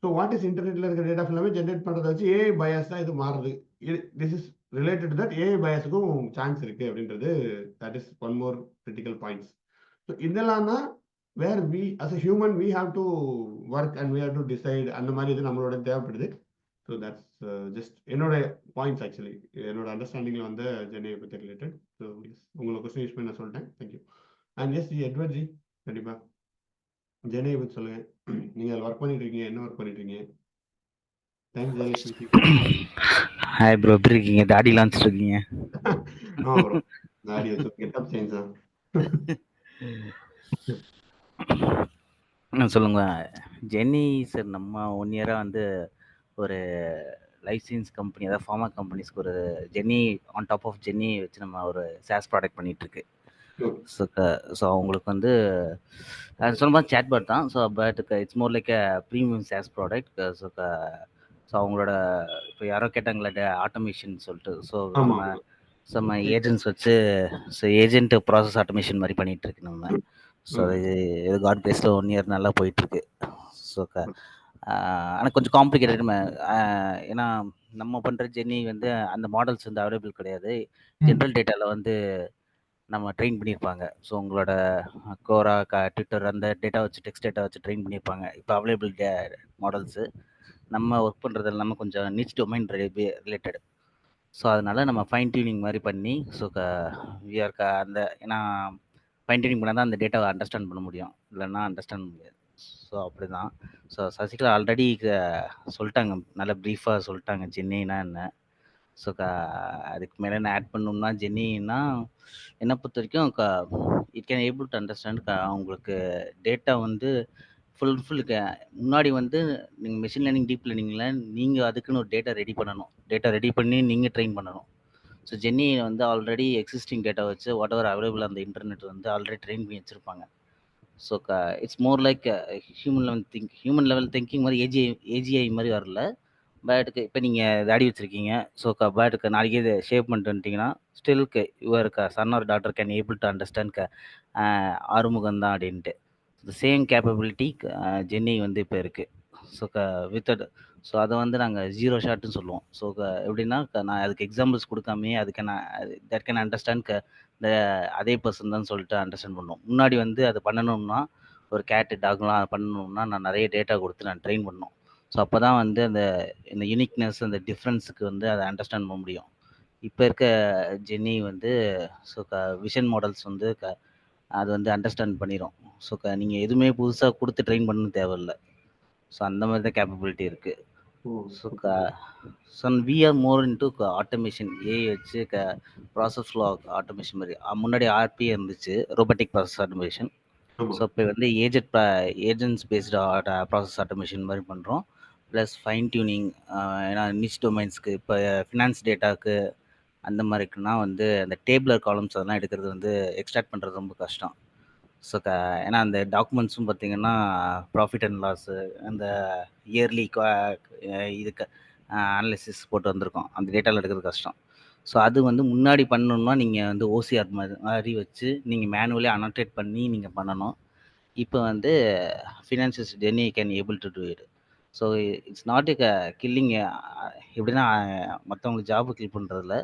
ஸோ வாட் இஸ் இன்டர்நெட்ல இருக்கிற டேட்டா ஃபுல்லாமே ஜென்ரேட் பண்ணுறதை வச்சு ஏஐ பயாஸ் தான் இது மாறுது. This is related to that AI பயாஸுக்கும் சான்ஸ் இருக்கு அப்படின்றது, that is one more critical points. So இதெல்லாம் தான் where we as a human we have to work and we have to decide. அந்த மாதிரி இது நம்மளோட தேவைப்படுது. ஸோ தட்ஸ் ஜஸ்ட் என்னோட பாயிண்ட்ஸ். ஆக்சுவலி என்னோட அண்டர்ஸ்டாண்டிங்கில் வந்து ஜென்னையை பற்றி ரிலேட்டட். ஸோ உங்களை கொஸ்டின் யூஸ் பண்ணி நான் சொல்லிட்டேன். Thank you. And yes Edward ji, கண்டிப்பாக ஜென்னையை பற்றி சொல்லுங்கள். நீங்கள் ஒர்க் பண்ணிட்டு இருக்கீங்க, என்ன ஒர்க் பண்ணிட்டு இருக்கீங்க? தேங்க்ஸ் ஜெயலட்சுமி. ஹாய் ப்ரோ, எப்படி இருக்கீங்க? தாடி லான்ச் இருக்கீங்க? ஆமாம் ப்ரோ, தாடி வச்சு கெட்டப் சேஞ்ச் தான். சொல்லுங்க ஜென்னி சார். நம்ம 1 இயராக வந்து ஒரு லைசன்ஸ் கம்பெனி, அதாவது ஃபார்மா கம்பெனிஸ்க்கு ஒரு GenAI on top of GenAI வச்சு நம்ம ஒரு சாஸ் ப்ராடக்ட் பண்ணிகிட்ருக்கு. ஸோ அவங்களுக்கு வந்து சொல்ல மாதிரி சேட்பாட் தான். So but it's more like a premium sauce product. So அவங்களோட இப்போ யாரோ கேட்டாங்களே ஆட்டோமேஷன் சொல்லிட்டு, ஸோ நம்ம ஏஜென்ட்ஸ் வச்சு ஏஜென்ட் ப்ராசஸ் ஆட்டோமேஷன் மாதிரி பண்ணிகிட்டு இருக்கு நம்ம. ஸோ இது காட் பேஸில் 1 இயர் நல்லா போயிட்டுருக்கு. ஸோ ஆனால் கொஞ்சம் காம்ப்ளிகேட்டட். ஏன்னா நம்ம பண்ணுற ஜென்னி வந்து அந்த மாடல்ஸ் வந்து அவைலபிள் கிடையாது. ஜென்ரல் டேட்டாவில் வந்து நம்ம ட்ரெயின் பண்ணியிருப்பாங்க. ஸோ உங்களோட கோரா ட்விட்டர் அந்த டேட்டா வச்சு, டெக்ஸ்ட் டேட்டா வச்சு ட்ரெயின் பண்ணியிருப்பாங்க. இப்போ அவைலபிள் மாடல்ஸு நம்ம ஒர்க் பண்ணுறது எல்லாமே கொஞ்சம் நிச் டொமைன் ரிலேட்டட். ஸோ அதனால் நம்ம ஃபைன் டியூனிங் மாதிரி பண்ணி, ஸோ அந்த ஏன்னா ஃபைன் டியூனிங் பண்ணால் தான் அந்த டேட்டாவை அண்டர்ஸ்டாண்ட் பண்ண முடியும், இல்லைன்னா அண்டர்ஸ்டாண்ட் முடியாது. ஸோ அப்படி தான். ஸோ சசிகலா ஆல்ரெடி சொல்லிட்டாங்க, நல்ல ப்ரீஃபாக சொல்லிட்டாங்க ஜென்னினா என்ன. ஸோ அதுக்கு மேலே என்ன ஆட் பண்ணணும்னா, ஜென்னின்னா என்னை பொறுத்த வரைக்கும் it can able to understand. அவங்களுக்கு டேட்டா வந்து ஃபுல் முன்னாடி வந்து நீங்கள் மெஷின் லேர்னிங், டீப் லேர்னிங்கில் நீங்கள் அதுக்குன்னு ஒரு டேட்டா ரெடி பண்ணணும். டேட்டா ரெடி பண்ணி நீங்கள் ட்ரெயின் பண்ணணும். ஸோ ஜென்னி வந்து ஆல்ரெடி எக்ஸிஸ்டிங் டேட்டா வச்சு வாட் எவர் அவைலபிள் அந்த இன்டர்நெட் வந்து ஆல்ரெடி ட்ரெயின் பண்ணி வச்சுருப்பாங்க. So it's more like human level thinking மாதிரி ஏஜிஐ மாதிரி வரல. பட்டுக்கு இப்போ நீங்கள் தாடி வச்சுருக்கீங்க. ஸோ பட்டுக்கு நாளைக்கு இது ஷேப் பண்ணிட்டு வந்துட்டிங்கன்னா ஸ்டில்க்கு your son or daughter can able to understand Arumugam தான் அப்படின்ட்டு. த சேம் கேப்பபிலிட்டி ஜென்னி வந்து இப்போ இருக்குது. ஸோ வித்தட் ஸோ அதை வந்து நாங்கள் 0 ஷாட்னு சொல்லுவோம். ஸோ எப்படின்னா நான் அதுக்கு எக்ஸாம்பிள்ஸ் கொடுக்காமே அதுக்கு தட் கேன் அண்டர்ஸ்டாண்ட் அதே பர்சன் தான் சொல்லிட்டு அண்டர்ஸ்டாண்ட் பண்ணுவோம். முன்னாடி வந்து அது பண்ணணும்னா ஒரு கேட்டு டாக்லாம் அதை பண்ணணும்னா நான் நிறைய டேட்டா கொடுத்து நான் ட்ரெயின் பண்ணணும். ஸோ அப்போ தான் வந்து இந்த யூனிக்னஸ், அந்த டிஃப்ரென்ஸுக்கு வந்து அதை அண்டர்ஸ்டாண்ட் பண்ண முடியும். இப்போ இருக்க ஜென்னி வந்து ஸோ விஷன் மாடல்ஸ் வந்து அது வந்து அண்டர்ஸ்டாண்ட் பண்ணிரும். ஸோ நீங்கள் எதுவுமே புதுசாக கொடுத்து ட்ரெயின் பண்ணணும் தேவையில்ல. ஸோ அந்த மாதிரி தான் கேப்பபிலிட்டி இருக்குது. So so we are more into automation AI வச்சு ப்ராசஸ் ஃப்ளோ ஆட்டோமேஷன் மாதிரி. முன்னாடி ஆர்பிஏ இருந்துச்சு, ரோபோட்டிக் ப்ராசஸ் ஆட்டோமேஷன். ஸோ இப்போ வந்து ஏஜென்ட்ஸ் பேஸ்டு ப்ராசஸ் ஆட்டோமேஷன் மாதிரி பண்ணுறோம். ப்ளஸ் ஃபைன் டியூனிங், ஏன்னா நிச் டொமைன்ஸ்க்கு இப்போ ஃபினான்ஸ் டேட்டாவுக்கு அந்த மாதிரிக்குன்னா வந்து அந்த டேபிளர் காலம்ஸ் அதெல்லாம் எடுக்கிறது வந்து எக்ஸ்ட்ராக்ட் பண்ணுறது ரொம்ப கஷ்டம். ஸோ ஏன்னா அந்த டாக்குமெண்ட்ஸும் பார்த்தீங்கன்னா ப்ராஃபிட் அண்ட் லாஸு, அந்த இயர்லி இதுக்கு அனாலிசிஸ் போட்டு வந்திருக்கோம். அந்த டேட்டாவில் எடுக்கிறது கஷ்டம். ஸோ அது வந்து முன்னாடி பண்ணணும்னா நீங்கள் வந்து ஓசிஆர் மாதிரி வச்சு நீங்கள் மேனுவலி அனோட்டேட் பண்ணி நீங்கள் பண்ணணும். இப்போ வந்து financial journey can able to do it. So it's not a killing, எப்படின்னா மற்றவங்களுக்கு ஜாபு கில் பண்ணுறதில்ல.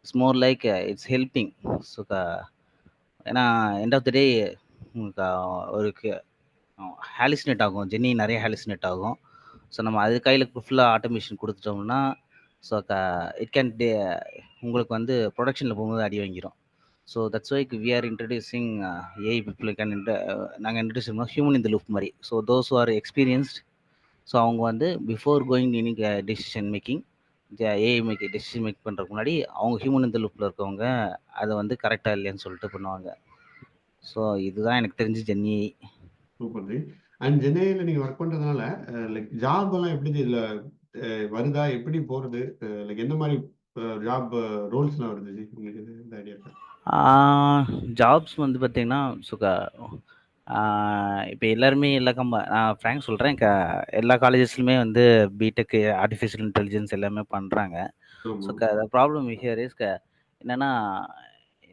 It's more like it's helping. So ஏன்னா எண்ட் ஆஃப் த டே உங்களுக்கு ஒரு ஹாலிசினேட் ஆகும், ஜென்னி நிறைய ஹாலிசினேட் ஆகும். ஸோ நம்ம அது கையில் ஃபுல்லாக ஆட்டோமேஷன் கொடுத்துட்டோம்னா ஸோ இட் கேன் உங்களுக்கு வந்து ப்ரொடக்ஷனில் போகும்போது அடி வாங்கிடும். So that's why we are introducing AI people can நாங்கள் இன்ட்ரடியூஸ் பண்ணோம் ஹியூமன் இந்த லூப் மாதிரி. So those are experienced. So அவங்க வந்து before going any decision making, AI decision make பண்ணுறதுக்கு முன்னாடி அவங்க ஹியூமன் இந்த லூப்பில் இருக்கவங்க அதை வந்து கரெக்டாக இல்லைன்னு சொல்லிட்டு பண்ணுவாங்க. ஸோ இதுதான் எனக்கு தெரிஞ்சு ஜென்னி. சூப்பர் ஜி. அண்ட் ஜென்னையில நீங்க ஒர்க் பண்றதுனால லைக் ஜாப் எல்லாம் எப்படி இதுல வருதா, எப்படி போறது, லைக் எந்த மாதிரி ஜாப் ரோல்ஸ்லாம் வருது ஜி உங்களுக்கு இந்த ஐடியா இருக்கா? ஜாப்ஸ் வந்து பார்த்தீங்கன்னா இப்போ எல்லாருமே நான் ஃப்ராங்க் சொல்கிறேன், எல்லா காலேஜஸ்லையுமே வந்து பிடெக் ஆர்டிஃபிஷியல் இன்டெலிஜென்ஸ் எல்லாமே பண்ணுறாங்க. ஸோ ப்ராப்ளம் ஹியர் இஸ் என்னென்னா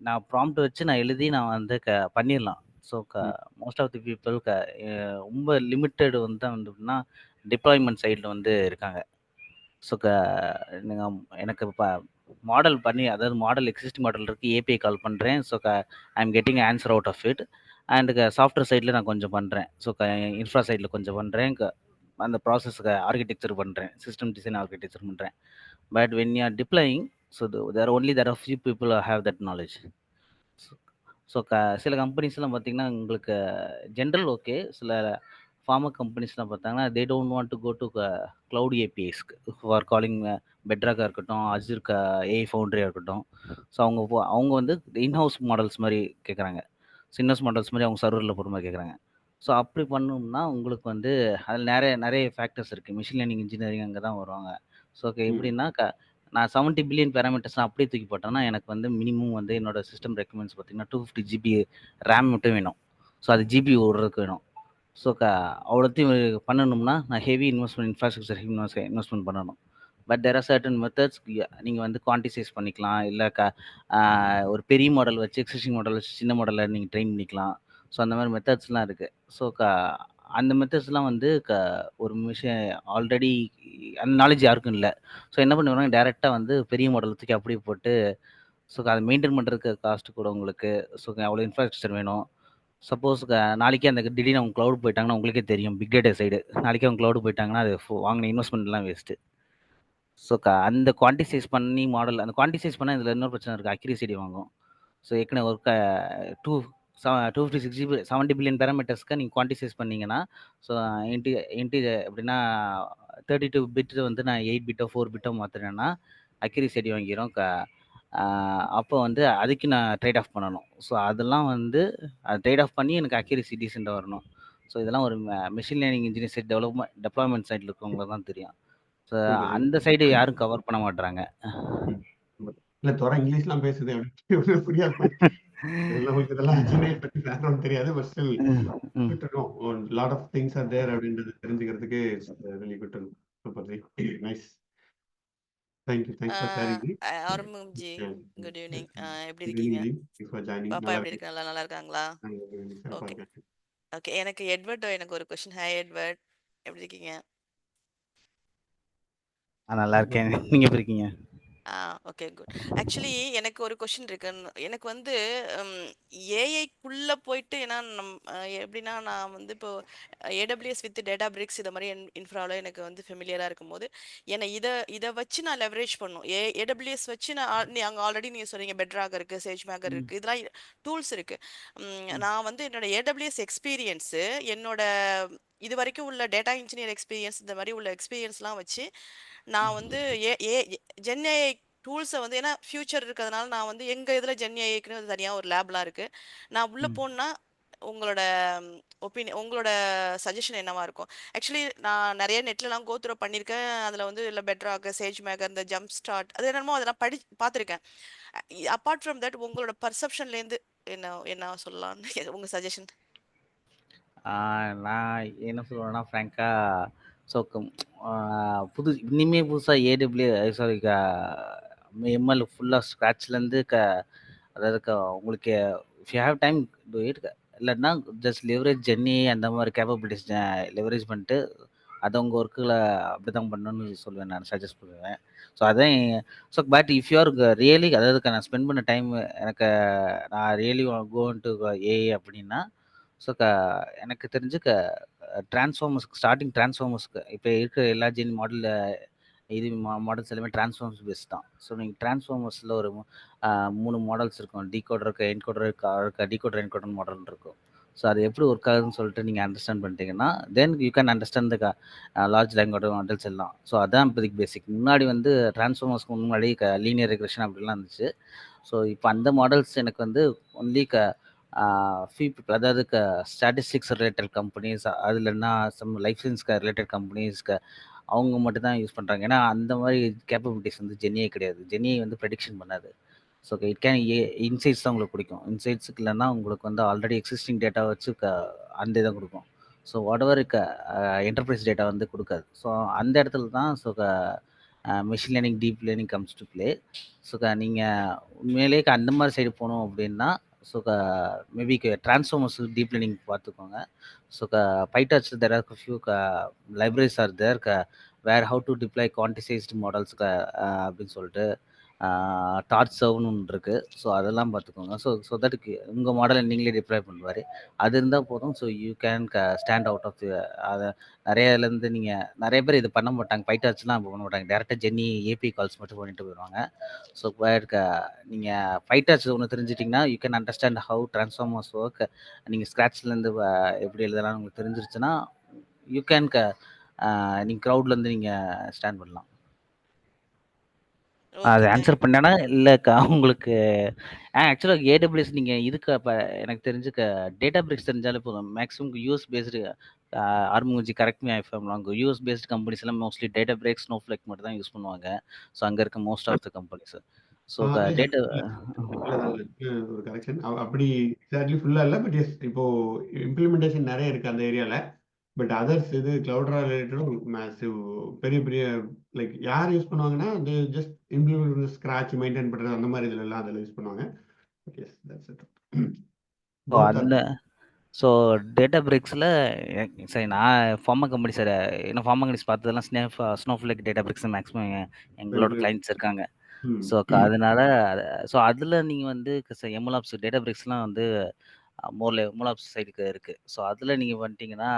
நான் ப்ராம்ப்ட் வச்சு நான் எழுதி நான் வந்து பண்ணிடலாம். So most of the people ரொம்ப லிமிட்டட் வந்து டிப்ளாய்மெண்ட் சைடில் வந்து இருக்காங்க. ஸோ எனக்கு இப்போ மாடல் பண்ணி, அதாவது மாடல் எக்ஸிஸ்டிங் மாடல் இருக்குது, ஏபிஐ கால் பண்ணுறேன். So I am getting answer out of it. And software சைடில் நான் கொஞ்சம் பண்ணுறேன். ஸோ இன்ஃப்ரா சைடில் கொஞ்சம் பண்ணுறேன். அந்த ப்ராசஸ்க்கு ஆர்கிடெக்சர் பண்ணுறேன், சிஸ்டம் டிசைன் ஆர்கிடெக்சர் பண்ணுறேன். But when you are deploying, so there are few people have that knowledge. So சில கம்பெனிஸ்லாம் பார்த்தீங்கன்னா உங்களுக்கு ஜென்ரல் ஓகே, சில ஃபார்மா கம்பெனிஸ்லாம் பார்த்தாங்கன்னா they don't want to go to cloud ஏபிஐஸ்க்கு ஃபார் காலிங் பெட்ராக்காக இருக்கட்டும், அஜூர் ஏஐ ஃபவுண்டரியாக இருக்கட்டும். ஸோ அவங்க வந்து இன்ஹவுஸ் மாடல்ஸ் மாதிரி கேட்குறாங்க. ஸோ இன்ஹவுஸ் மாடல்ஸ் மாதிரி அவங்க சர்வரில் போகிற மாதிரி கேட்குறாங்க. ஸோ அப்படி பண்ணணும்னா உங்களுக்கு வந்து அதில் நிறைய ஃபேக்டர்ஸ் இருக்குது. மிஷின் லேர்னிங் இன்ஜினியரிங் அங்கே தான் வருவாங்க. ஸோ எப்படின்னா நான் 70 பில்லியன் பேராமீட்டர்ஸ்லாம் அப்படியே தூக்கி போட்டேன்னா எனக்கு வந்து மினிமம் வந்து என்னோட சிஸ்டம் ரெக்குமெண்ட்ஸ் பார்த்தீங்கன்னா 250 GB ரேம் மட்டும் வேணும். ஸோ அது ஜிபி ஓடுறதுக்கு வேணும். ஸோ அவ்வளோத்தையும் பண்ணணும்னா நான் ஹெவி இன்ஃப்ராஸ்ட்ரக்சர் இன்வெஸ்ட்மெண்ட் பண்ணணும். But there are certain methods. நீங்கள் வந்து குவான்டிசைஸ் பண்ணிக்கலாம், இல்லை ஒரு பெரிய மாடல் வச்சு எக்ஸிஸ்டிங் மாடல் வச்சு சின்ன மாடலில் நீங்கள் ட்ரெயின் பண்ணிக்கலாம். ஸோ அந்த மாதிரி மெத்தட்ஸ்லாம் இருக்குது. ஸோ அந்த மெத்தட்ஸ்லாம் வந்து ஒரு மிஷின் ஆல்ரெடி அந்த நாலேஜ் யாருக்கும் இல்லை. ஸோ என்ன பண்ணுவாங்க, டேரெக்டாக வந்து பெரிய மாடல் தூக்கி அப்படியே போட்டு ஸோ அதை மெயின்டைன் பண்ணுறதுக்கு காஸ்ட்டு கூட உங்களுக்கு. ஸோ அவ்வளோ இன்ஃப்ராஸ்ட்ரக்சர் வேணும். சப்போஸ் நாளைக்கே அந்த திடீர்னு அவங்க க்ளவுட் போயிட்டாங்கன்னா உங்களுக்கே தெரியும், பிக் டேட்டா சைடு நாளைக்கே அவங்க க்ளவுட் போயிட்டாங்கன்னா அது வாங்கின இன்வெஸ்ட்மெண்ட்லாம் வேஸ்ட்டு. ஸோ அந்த குவான்டிசைஸ் பண்ணி மாடல், அந்த குவான்டிசைஸ் பண்ணால் இதில் இன்னொரு பிரச்சனை இருக்குது, அக்யூரேசிட்டி வாங்கும். ஸோ ஏற்கனவே ஒரு 256 GB 70 பில்லியன் பேராமீட்டர்ஸ்க்கு நீங்கள் குவான்டிசைஸ் பண்ணிங்கன்னா ஸோ இன்டி எப்படின்னா 32 பிட் வந்து நான் 8 பிட்டோ 4 பிட்டோ மாற்றுறேன்னா அக்யூரேசிட்டி வாங்கிடும். அப்போ வந்து அதுக்கு நான் ட்ரேட் ஆஃப் பண்ணணும். ஸோ அதெல்லாம் வந்து ட்ரேட் ஆஃப் பண்ணி எனக்கு அக்யூரேசி டீசெண்டாக வரணும். ஸோ இதெல்லாம் ஒரு machine learning engineer side development சைடில் இருக்கவங்களுக்கு தான் தெரியும். ஸோ அந்த சைடு யாரும் கவர் பண்ண மாட்டாங்க. இல்லை துறை இங்கிலீஷ்லாம் பேசுது அப்படின்னு புரியாது. நமக்கு இதெல்லாம் ஜிமெயில் பற்றி பேக்ரவுண்ட் தெரியாது. But still good to know lot of things are there அப்படின்றது தெரிஞ்சுக்கிறதுக்கு really good to know. Super ji, nice. Thank you for sharing ji. ஆரம்பம் ஜி, குட் ஈவினிங். எப்படி இருக்கீங்க? பாப்பா எப்படி இருக்காங்க? நல்லா இருக்காங்களா? Okay okay. எனக்கு எனக்கு ஒரு கொஸ்டின். ஹாய் எட்வர்ட், எப்படி இருக்கீங்க? நல்லா இருக்கேன். நீங்க எப்படி இருக்கீங்க? Okay good. ஆக்சுவலி எனக்கு ஒரு கொஸ்டின் இருக்கு. எனக்கு வந்து ஏஐக்குள்ள போயிட்டு ஏன்னா எப்படின்னா நான் வந்து இப்போ ஏடபிள்யூஎஸ் வித் டேட்டா பிரிக்ஸ் இதை மாதிரி இன்ஃப்ராவில் எனக்கு வந்து ஃபெமிலியராக இருக்கும்போது என்னை இதை வச்சு நான் லெவரேஜ் பண்ணும். ஏடபிள்யூஎஸ் வச்சு நான் அங்கே ஆல்ரெடி நீங்கள் சொன்னீங்க பெட்ராக் இருக்குது, சேஜ் மேக்கர் இருக்குது, இதெல்லாம் டூல்ஸ் இருக்குது. நான் வந்து என்னோட ஏடபிள்யூஎஸ் எக்ஸ்பீரியன்ஸு என்னோட இது வரைக்கும் உள்ள டேட்டா இன்ஜினியர் எக்ஸ்பீரியன்ஸ் இந்த மாதிரி உள்ள எக்ஸ்பீரியன்ஸ்லாம் வச்சு நான் வந்து ஜென்ஏஐ டூல்ஸை வந்து ஏன்னா ஃபியூச்சர் இருக்கிறதுனால நான் வந்து எங்கள் இதில் ஜென்ஏஐக்குன்னு தனியாக ஒரு லேப்லாம் இருக்குது. நான் உள்ளே போனா உங்களோட உங்களோட சஜஷன் என்னவா இருக்கும்? ஆக்சுவலி நான் நிறைய நெட்லலாம் கோத்ரோ பண்ணியிருக்கேன். அதில் வந்து இல்லை பெட்ராக், சேஜ் மேக்கர், இந்த ஜம்ப் ஸ்டார்ட் அது என்னமோ அதெல்லாம் பார்த்துருக்கேன். அப்பார்ட் ஃப்ரம் தட் உங்களோட பர்செப்ஷன்லேருந்து என்ன சொல்லலாம்னு உங்கள் சஜஷன்? நான் என்ன சொல்லுவேன்னா ஃப்ராங்காக ஸோ இனிமே புதுசாக சாரி எம்எல் ஃபுல்லாக ஸ்க்ராட்ச்லேருந்து அதாவது உங்களுக்கு if you have time to it, இல்லைன்னா ஜஸ்ட் லெவரேஜ் ஜென்னி அந்த மாதிரி கேப்பபிலிட்டிஸ் லெவரேஜ் பண்ணிட்டு அதை உங்கள் ஒர்க்கில் அப்படி தான் பண்ணணும்னு சொல்லுவேன், நான் சஜஸ்ட் பண்ணுவேன். ஸோ அதான் so but if you're really அதாவது நான் ஸ்பெண்ட் பண்ண டைம் எனக்கு நான் ரியலி கோன் டு ஏஐ அப்படின்னா ஸோ எனக்கு தெரிஞ்சு டிரான்ஸ்ஃபார்மர்ஸ்க்கு டிரான்ஸ்ஃபார்மர்ஸ்க்கு இப்போ இருக்கிற எல்லா ஜென் மாடலில் இது மாடல்ஸ் எல்லாமே டிரான்ஸ்ஃபார்மர்ஸ் பேஸ் தான். ஸோ நீங்கள் டிரான்ஸ்ஃபார்மர்ஸில் ஒரு 3 மாடல்ஸ் இருக்கும். டீகோடர் இருக்கு, என்கோடர் இருக்கு, டீகோடர் என்கோடர் மாடல் இருக்கும். ஸோ அது எப்படி ஒர்க் ஆகுதுன்னு சொல்லிட்டு நீங்கள் அண்டர்ஸ்டாண்ட் பண்ணிட்டீங்கன்னா then you can understand the large language models எல்லாம். ஸோ அதான் இப்போதைக்கு பேசிக். முன்னாடி வந்து டிரான்ஸ்ஃபார்மர்ஸ்க்கு முன்னாடி லீனியர் ரெக்ரெஷன் அப்படிலாம் இருந்துச்சு. ஸோ இப்போ அந்த மாடல்ஸ் எனக்கு வந்து ஒன்லி ஃபியூ பீப்புள், அதாவது ஸ்டாட்டிஸ்டிக்ஸ் ரிலேட்டட் கம்பெனிஸ், அது இல்லைன்னா சம் லைஃப் சயின்ஸ்க்கு ரிலேட்டட் கம்பெனிஸ்க்கு அவங்க மட்டும் தான் யூஸ் பண்ணுறாங்க. ஏன்னா அந்த மாதிரி கேப்பபிலிட்டிஸ் வந்து ஜென்ஏ கிடையாது. ஜென்ஏ வந்து ப்ரெடிக்ஷன் பண்ணாது. ஸோ இட் கேன் இன்சைட்ஸ் தான் உங்களுக்கு பிடிக்கும். இன்சைட்ஸுக்கு இல்லைன்னா உங்களுக்கு வந்து ஆல்ரெடி எக்ஸிஸ்டிங் டேட்டா வச்சு அந்த இதை கொடுக்கும். So whatever enterprise data வந்து கொடுக்காது. ஸோ அந்த இடத்துல தான் machine learning, deep learning comes to play. So நீங்கள் உண்மையிலேயே அந்த மாதிரி சைடு போகணும் அப்படின்னா so maybe transformers deep learning பார்த்துக்கோங்க. So PyTorch there are few libraries are there where how to deploy quantized models அப்படின்னு சொல்லிட்டு டார்ச் சர்வ்னு ஒன்று இருக்குது. ஸோ அதெல்லாம் பார்த்துக்கோங்க. ஸோ தட் உங்கள் மாடலை நீங்களே டிப்ளாய் பண்ணுவார். அது இருந்தால் போதும். So you can stand out of அதை நிறையலேருந்து நீங்கள் நிறைய பேர் இது பண்ண மாட்டாங்க. PyTorchலாம் இப்போ பண்ண மாட்டாங்க. டேரெக்டாக ஜென்னி ஏபி கால்ஸ் மட்டும் பண்ணிட்டு போயிடுவாங்க. ஸோ நீங்கள் PyTorch ஒன்று தெரிஞ்சிட்டிங்கன்னா you can understand how transformers work. நீங்கள் ஸ்க்ராட்ச்லேருந்து எப்படி எழுதலாம்னு உங்களுக்கு தெரிஞ்சிருச்சுன்னா யூ கேன் நீங்கள் க்ரௌட்லேருந்து நீங்கள் ஸ்டாண்ட் பண்ணலாம். அது ஆன்சர் பண்ணேன்னா இல்லைக்கா உங்களுக்கு ஆக்சுவலாக ஏடபிள்யூஎஸ் நீங்கள் இதுக்கு இப்போ எனக்கு தெரிஞ்சு டேட்டா பிரிக்ஸ் தெரிஞ்சாலே போதும். மேக்ஸிமம் யூஎஸ் பேஸ்டு ஆர்முஞ்சி correct me I am wrong, US based companies எல்லாம் மோஸ்ட்லி டேட்டா பிரிக்ஸ், ஸ்னோஃப்ளேக் மட்டும் தான் யூஸ் பண்ணுவாங்க. ஸோ அங்கே இருக்க most of the companies. So data ஒரு கரெக்ஷன் அப்படி எக்ஸாக்ட்லி ஃபுல்லாக இல்லை. பட் எஸ் இப்போ இம்ப்ளிமெண்டேஷன் நிறைய இருக்குது அந்த ஏரியாவில். பட் அதர்ஸ் இது கிளவுட் ரிலேட்டடும் மேசிவ் பெரிய பெரிய லைக் யார் யூஸ் பண்ணுவாங்கன்னா அது ஜஸ்ட் இம்ப்ளிமெண்ட் ஸ்க்ராட்ச் மெயின்டைன் பண்ணுறது அந்த மாதிரி இதுல எல்லாம் அதில் யூஸ் பண்ணுவாங்க. Yes that's it. ஸோ அந்த ஸோ டேட்டா பிரிக்ஸில் சரி நான் ஃபார்மா கம்பெனி சார் ஏன்னா ஃபார்மா கம்பெனிஸ் பார்த்ததெல்லாம் ஸ்னோஃப்ளேக் டேட்டா பிரிக்ஸ் மேக்ஸிமம் எங்களோட கிளைண்ட்ஸ் இருக்காங்க. ஸோ அதனால ஸோ அதில் நீங்கள் வந்து எம்எல்ஆப்ஸ் டேட்டா பிரிக்ஸ்லாம் வந்து எம்எல்ஆப்ஸ் சைடுக்கு இருக்குது. ஸோ அதில் நீங்கள் பண்ணிட்டீங்கன்னா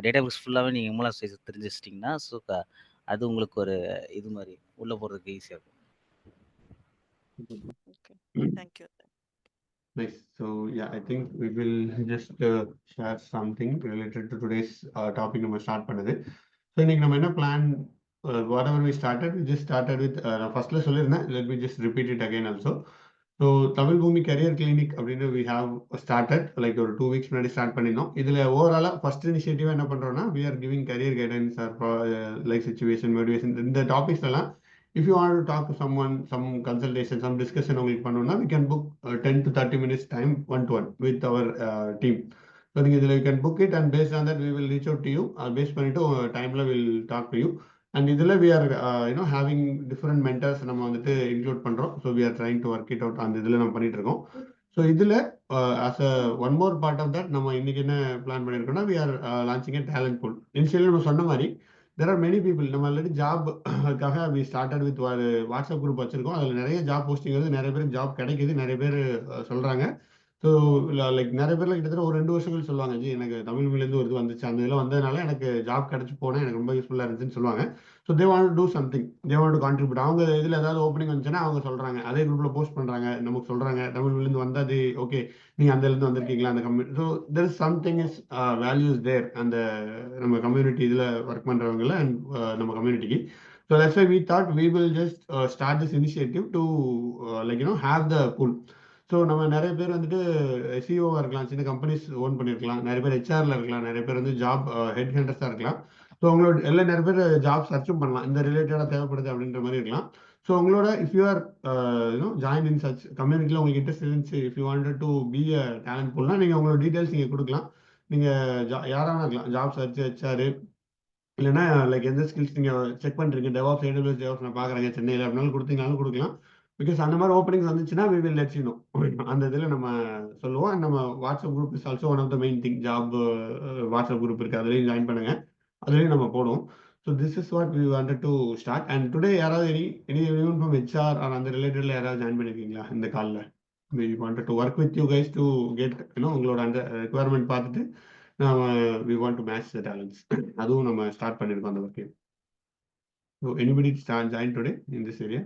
டேட்டா பிரிக்ஸ் ஃபுல்லாகவே நீங்கள் எம்எல்ஆப்ஸ் சைடு தெரிஞ்சு வச்சிட்டிங்கன்னா ஸோ அது உங்களுக்கு ஒரு இது மாதிரி உள்ளே போகிறதுக்கு ஈஸியாக இருக்கும். Thank you. Nice. So yeah, I think we will just share something related to today's topic. நம்ம ஸ்டார்ட் பண்ணது. ஸோ இன்னைக்கு நம்ம என்ன plan, whatever we started, we just started with நான் ஃபர்ஸ்ட்ல சொல்லியிருந்தேன், let me just repeat it again also. So Tamil பூமி career clinic அப்படின்னு we have started like ஒரு 2 weeks முன்னாடி ஸ்டார்ட் பண்ணியிருந்தோம். இதில் ஓவராலாக ஃபர்ஸ்ட் இனிஷியேட்டிவ் என்ன பண்ணுறோம்னா we are giving career guidance or life situation, motivation, இந்த டாபிக்ஸ் எல்லாம் if you want to talk to someone, some consultation, some discussion உங்களுக்கு பண்ணணும்னா we can book 10 to 30 minutes time one-to-one with our team. So நீங்கள் இதில் you can book it and based on that we will reach out to you. Face பண்ணிட்டு டைமில் will talk to you. And இதில் we are having different mentors நம்ம வந்துட்டு include பண்ணுறோம். So we are trying to work it out. அந்த இதில் நம்ம பண்ணிட்டு இருக்கோம். ஸோ இதில் as a one more part of that நம்ம இன்னைக்கு என்ன பிளான் பண்ணியிருக்கோம்னா we are launching a talent pool. Initially நம்ம சொன்ன மாதிரி there are many people. நம்ம ஆல்ரெடி ஜாப்க்காக we started with ஒரு வாட்ஸ்அப் குரூப் வச்சிருக்கோம். அதில் நிறைய ஜாப் போஸ்டிங் வருது, நிறைய பேருக்கு ஜாப் கிடைக்குது, நிறைய பேர் சொல்றாங்க. ஸோ லைக் நிறைய பேர்ல கிட்டத்தட்ட ஒரு 2 வருஷங்கள் சொல்லுவாங்க, ஜி எனக்கு தமிழ் மொழியிலேருந்து ஒரு இது வந்துச்சு, அந்த இதில் வந்ததுனால எனக்கு ஜாப் கிடைச்சி போனேன், எனக்கு ரொம்ப யூஸ்ஃபுல்லாக இருந்துச்சுன்னு சொல்லுவாங்க. So they want to do something, they want to contribute. அவங்க இதில் ஏதாவது ஓப்பனிங் வந்துச்சுன்னா அவங்க சொல்றாங்க, அதே குரூப்ல போஸ்ட் பண்றாங்க, நமக்கு சொல்றாங்க தமிழ் மொழியிலேருந்து வந்தது ஓகே, நீங்க அந்த இருந்து வந்திருக்கீங்களா அந்த community. So there is something is values there அந்த நம்ம கம்யூனிட்டி இதில் ஒர்க் பண்றவங்கள அண்ட் நம்ம கம்யூனிட்டிக்கு. So that's why we thought we will just start this initiative to like you know have the pool. So நம்ம நிறைய பேர் வந்துட்டு சிஓவாக இருக்கலாம், சின்ன கம்பெனிஸ் ஓன் பண்ணியிருக்கலாம், நிறைய பேர் ஹெச்ஆர்ல இருக்கலாம், நிறைய பேர் வந்து ஜாப் ஹெட் ஹண்டர்ஸாக இருக்கலாம். ஸோ உங்களோட எல்லாம் நிறைய பேர் ஜாப் சர்ச்சும் பண்ணலாம், இந்த ரிலேட்டடாக தேவைப்படுது அப்படின்ற மாதிரி இருக்கலாம். ஸோ உங்களோட if you are join in such கம்யூனிட்டியில் உங்களுக்கு இன்ட்ரெஸ்ட் இருந்துச்சு, if you wanted to be a talent பூல்னா நீங்கள் உங்களோட டீட்டெயில்ஸ் நீங்கள் கொடுக்கலாம். நீங்கள் யாராவது இருக்கலாம், ஜாப் சர்ச், ஹெச்ஆர், இல்லைன்னா லைக் எந்த ஸ்கில்ஸ் நீங்கள் செக் பண்ணுறீங்க, டெவாப்ஸ், AWS டெவாப்ஸ் நான் பார்க்குறேங்க சென்னையில் அப்படின்னாலும் கொடுத்தீங்கனாலும் கொடுக்கலாம். பிகாஸ் அந்த மாதிரி ஓப்பனிங்ஸ் வந்துச்சுன்னா we will let you know. அந்த இதில் நம்ம சொல்லுவோம். நம்ம WhatsApp group is also one of the main thing. Job WhatsApp group இருக்குது, அதுலேயும் ஜாயின் பண்ணுங்க, அதுலேயும் நம்ம போடுவோம். So this is what we wanted to start. And today யாராவது anyone from HR ஆர் அந்த ரிலேட்டடில் யாராவது ஜாயின் பண்ணியிருக்கீங்களா இந்த காலில்? we wanted to work with you guys to get உங்களோட அந்த ரெக்குவயர்மெண்ட் பார்த்துட்டு நம்ம we want to match the talents. அதுவும் நம்ம ஸ்டார்ட் பண்ணியிருக்கோம் அந்த work. So anybody join today in this area?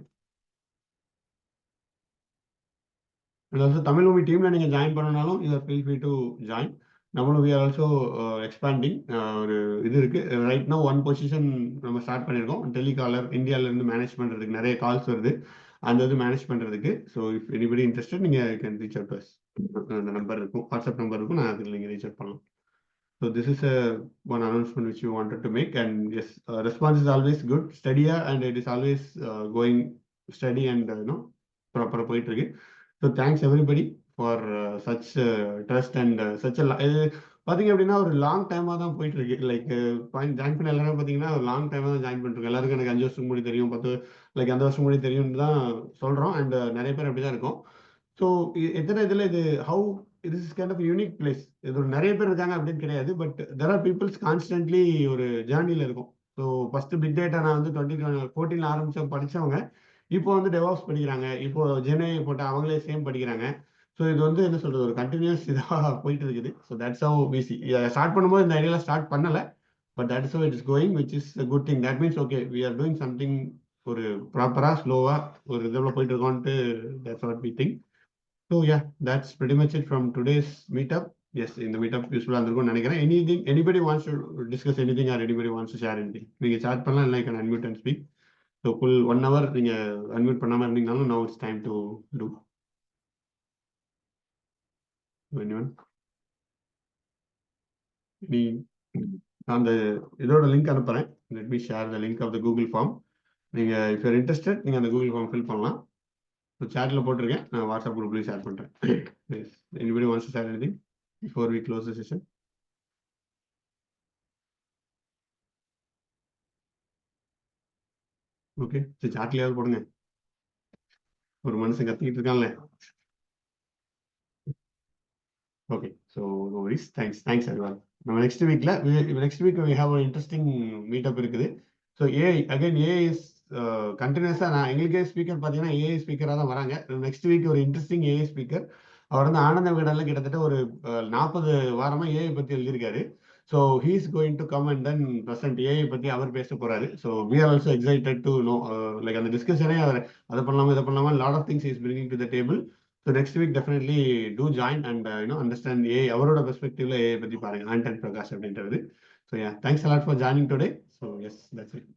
And also Tamil movie டீமில் நீங்கள் join பண்ணனாலும் you are feel free to join. நம்மளும் we are also expanding. ஒரு இது இருக்குது ரைட் now, 1 பொசிஷன் நம்ம ஸ்டார்ட் பண்ணியிருக்கோம். டெலிகாலர் இந்தியாவிலேருந்து மேனேஜ் பண்ணுறதுக்கு நிறைய கால்ஸ் வருது, அந்த இது மேனேஜ் பண்ணுறதுக்கு. ஸோ இஃப் எனிபடி இன்ட்ரெஸ்டட் நீங்கள் can reach out to us. அந்த நம்பர் இருக்கும், வாட்ஸ்அப் நம்பர் இருக்கும், நான் அதில் நீங்கள் ரீச் அவுட் பண்ணலாம். So this is one announcement which we wanted to make. And yes, response is always good, steadier, and it is always going steady and proper போயிட்டு இருக்கு. So thanks everybody for such trust and such a பார்த்தீங்க அப்படின்னா ஒரு long டைமாக தான் போயிட்டு இருக்கு. Like join பண்ண எல்லாரும் பார்த்தீங்கன்னா ஒரு லாங் டைமாக தான் ஜாயின் பண்ணிருக்கோம். எல்லாருக்கும் எனக்கு 5 வருஷம் முன்னாடி தெரியும், 10 லைக் அந்த வருஷம் முன்னாடி தெரியும்னு தான் சொல்கிறோம். அண்ட் நிறைய பேர் அப்படி தான் இருக்கும். ஸோ எத்தனை இதில் இது how this is kind of a unique place. இது நிறைய பேர் இருக்காங்க அப்படின்னு கிடையாது, but there are peoples constantly ஒரு ஜேர்னியில் இருக்கும். ஸோ ஃபர்ஸ்ட் பிக் டேட்டா நான் வந்து 2014 ஆரம்பிச்ச படித்தவங்க இப்போ வந்து டெவாப்ஸ் படிக்கிறாங்க, இப்போ ஜெனை போட்ட அவங்களே சேம் படிக்கிறாங்க. ஸோ இது வந்து என்ன சொல்றது, ஒரு கண்டினியூஸ் இதாக போயிட்டு இருக்குது. So that's have we see. Start பண்ணும்போது இந்த ஐடியாவில் ஸ்டார்ட் பண்ணலை, but that's how it is going, which is a good thing. That means okay we are doing something, ஒரு ப்ராப்பராக ஸ்லோவாக ஒரு இதில் போயிட்டு இருக்கோன்ட்டு that's what we think. So yeah, that's pretty much it from today's meetup. Yes, in the meetup useful இருந்திருக்கும்னு நினைக்கிறேன். Anything, anybody wants to discuss anything or anybody wants to share anything, நீங்க chat பண்ணலாம், இல்லை can unmute and speak. So full 1 hour நீங்க unmute பண்ணாம இருந்தீங்கனாலும் now it's time to do. Anyone? நீ அந்த இதோட லிங்க் அனுப்புறேன். Let me share the link of the Google form. நீங்க if you're interested நீங்க அந்த Google form fill பண்ணலாம். ஸோ சேட்டில் போட்டிருக்கேன், நான் வாட்ஸ்அப் குரூப்லேயும் ஷேர் பண்ணுறேன். Anybody wants to share anything before we close the session? Okay, சரி சாட்லையாவது போடுங்க, ஒரு மனுஷன் கத்திக்கிட்டு இருக்கான்ல. Okay, so no worries, thanks everyone. நம்ம next week we have an interesting meetup இருக்குது. ஸோ ஏஐ இஸ் கண்டினியூஸாக நான் எங்களுக்கே ஸ்பீக்கர் பார்த்தீங்கன்னா ஏஐ ஸ்பீக்கராக தான் வராங்க. நெக்ஸ்ட் வீக் ஒரு இன்ட்ரெஸ்டிங் ஏஐ ஸ்பீக்கர், அவர் வந்து ஆனந்த விகடனில் கிட்டத்தட்ட ஒரு 40 வாரமாக ஏஐ பற்றி எழுதியிருக்காரு. So he is going to come and then present AI பற்றி அவர் பேச போகிறாரு. So we are also excited to know like அந்த டிஸ்கஷனே அவர் அதை பண்ணலாமா இதை பண்ணலாமா, lot of things is bringing to the table. So next week definitely do join and understand AI, அவரோட பெர்ஸ்பெக்டிவ்ல ஏஐ பற்றி பாருங்க, ஆண்டன் பிரகாஷ் அப்படின்றது. So yeah, thanks a lot for joining today. So yes, that's it.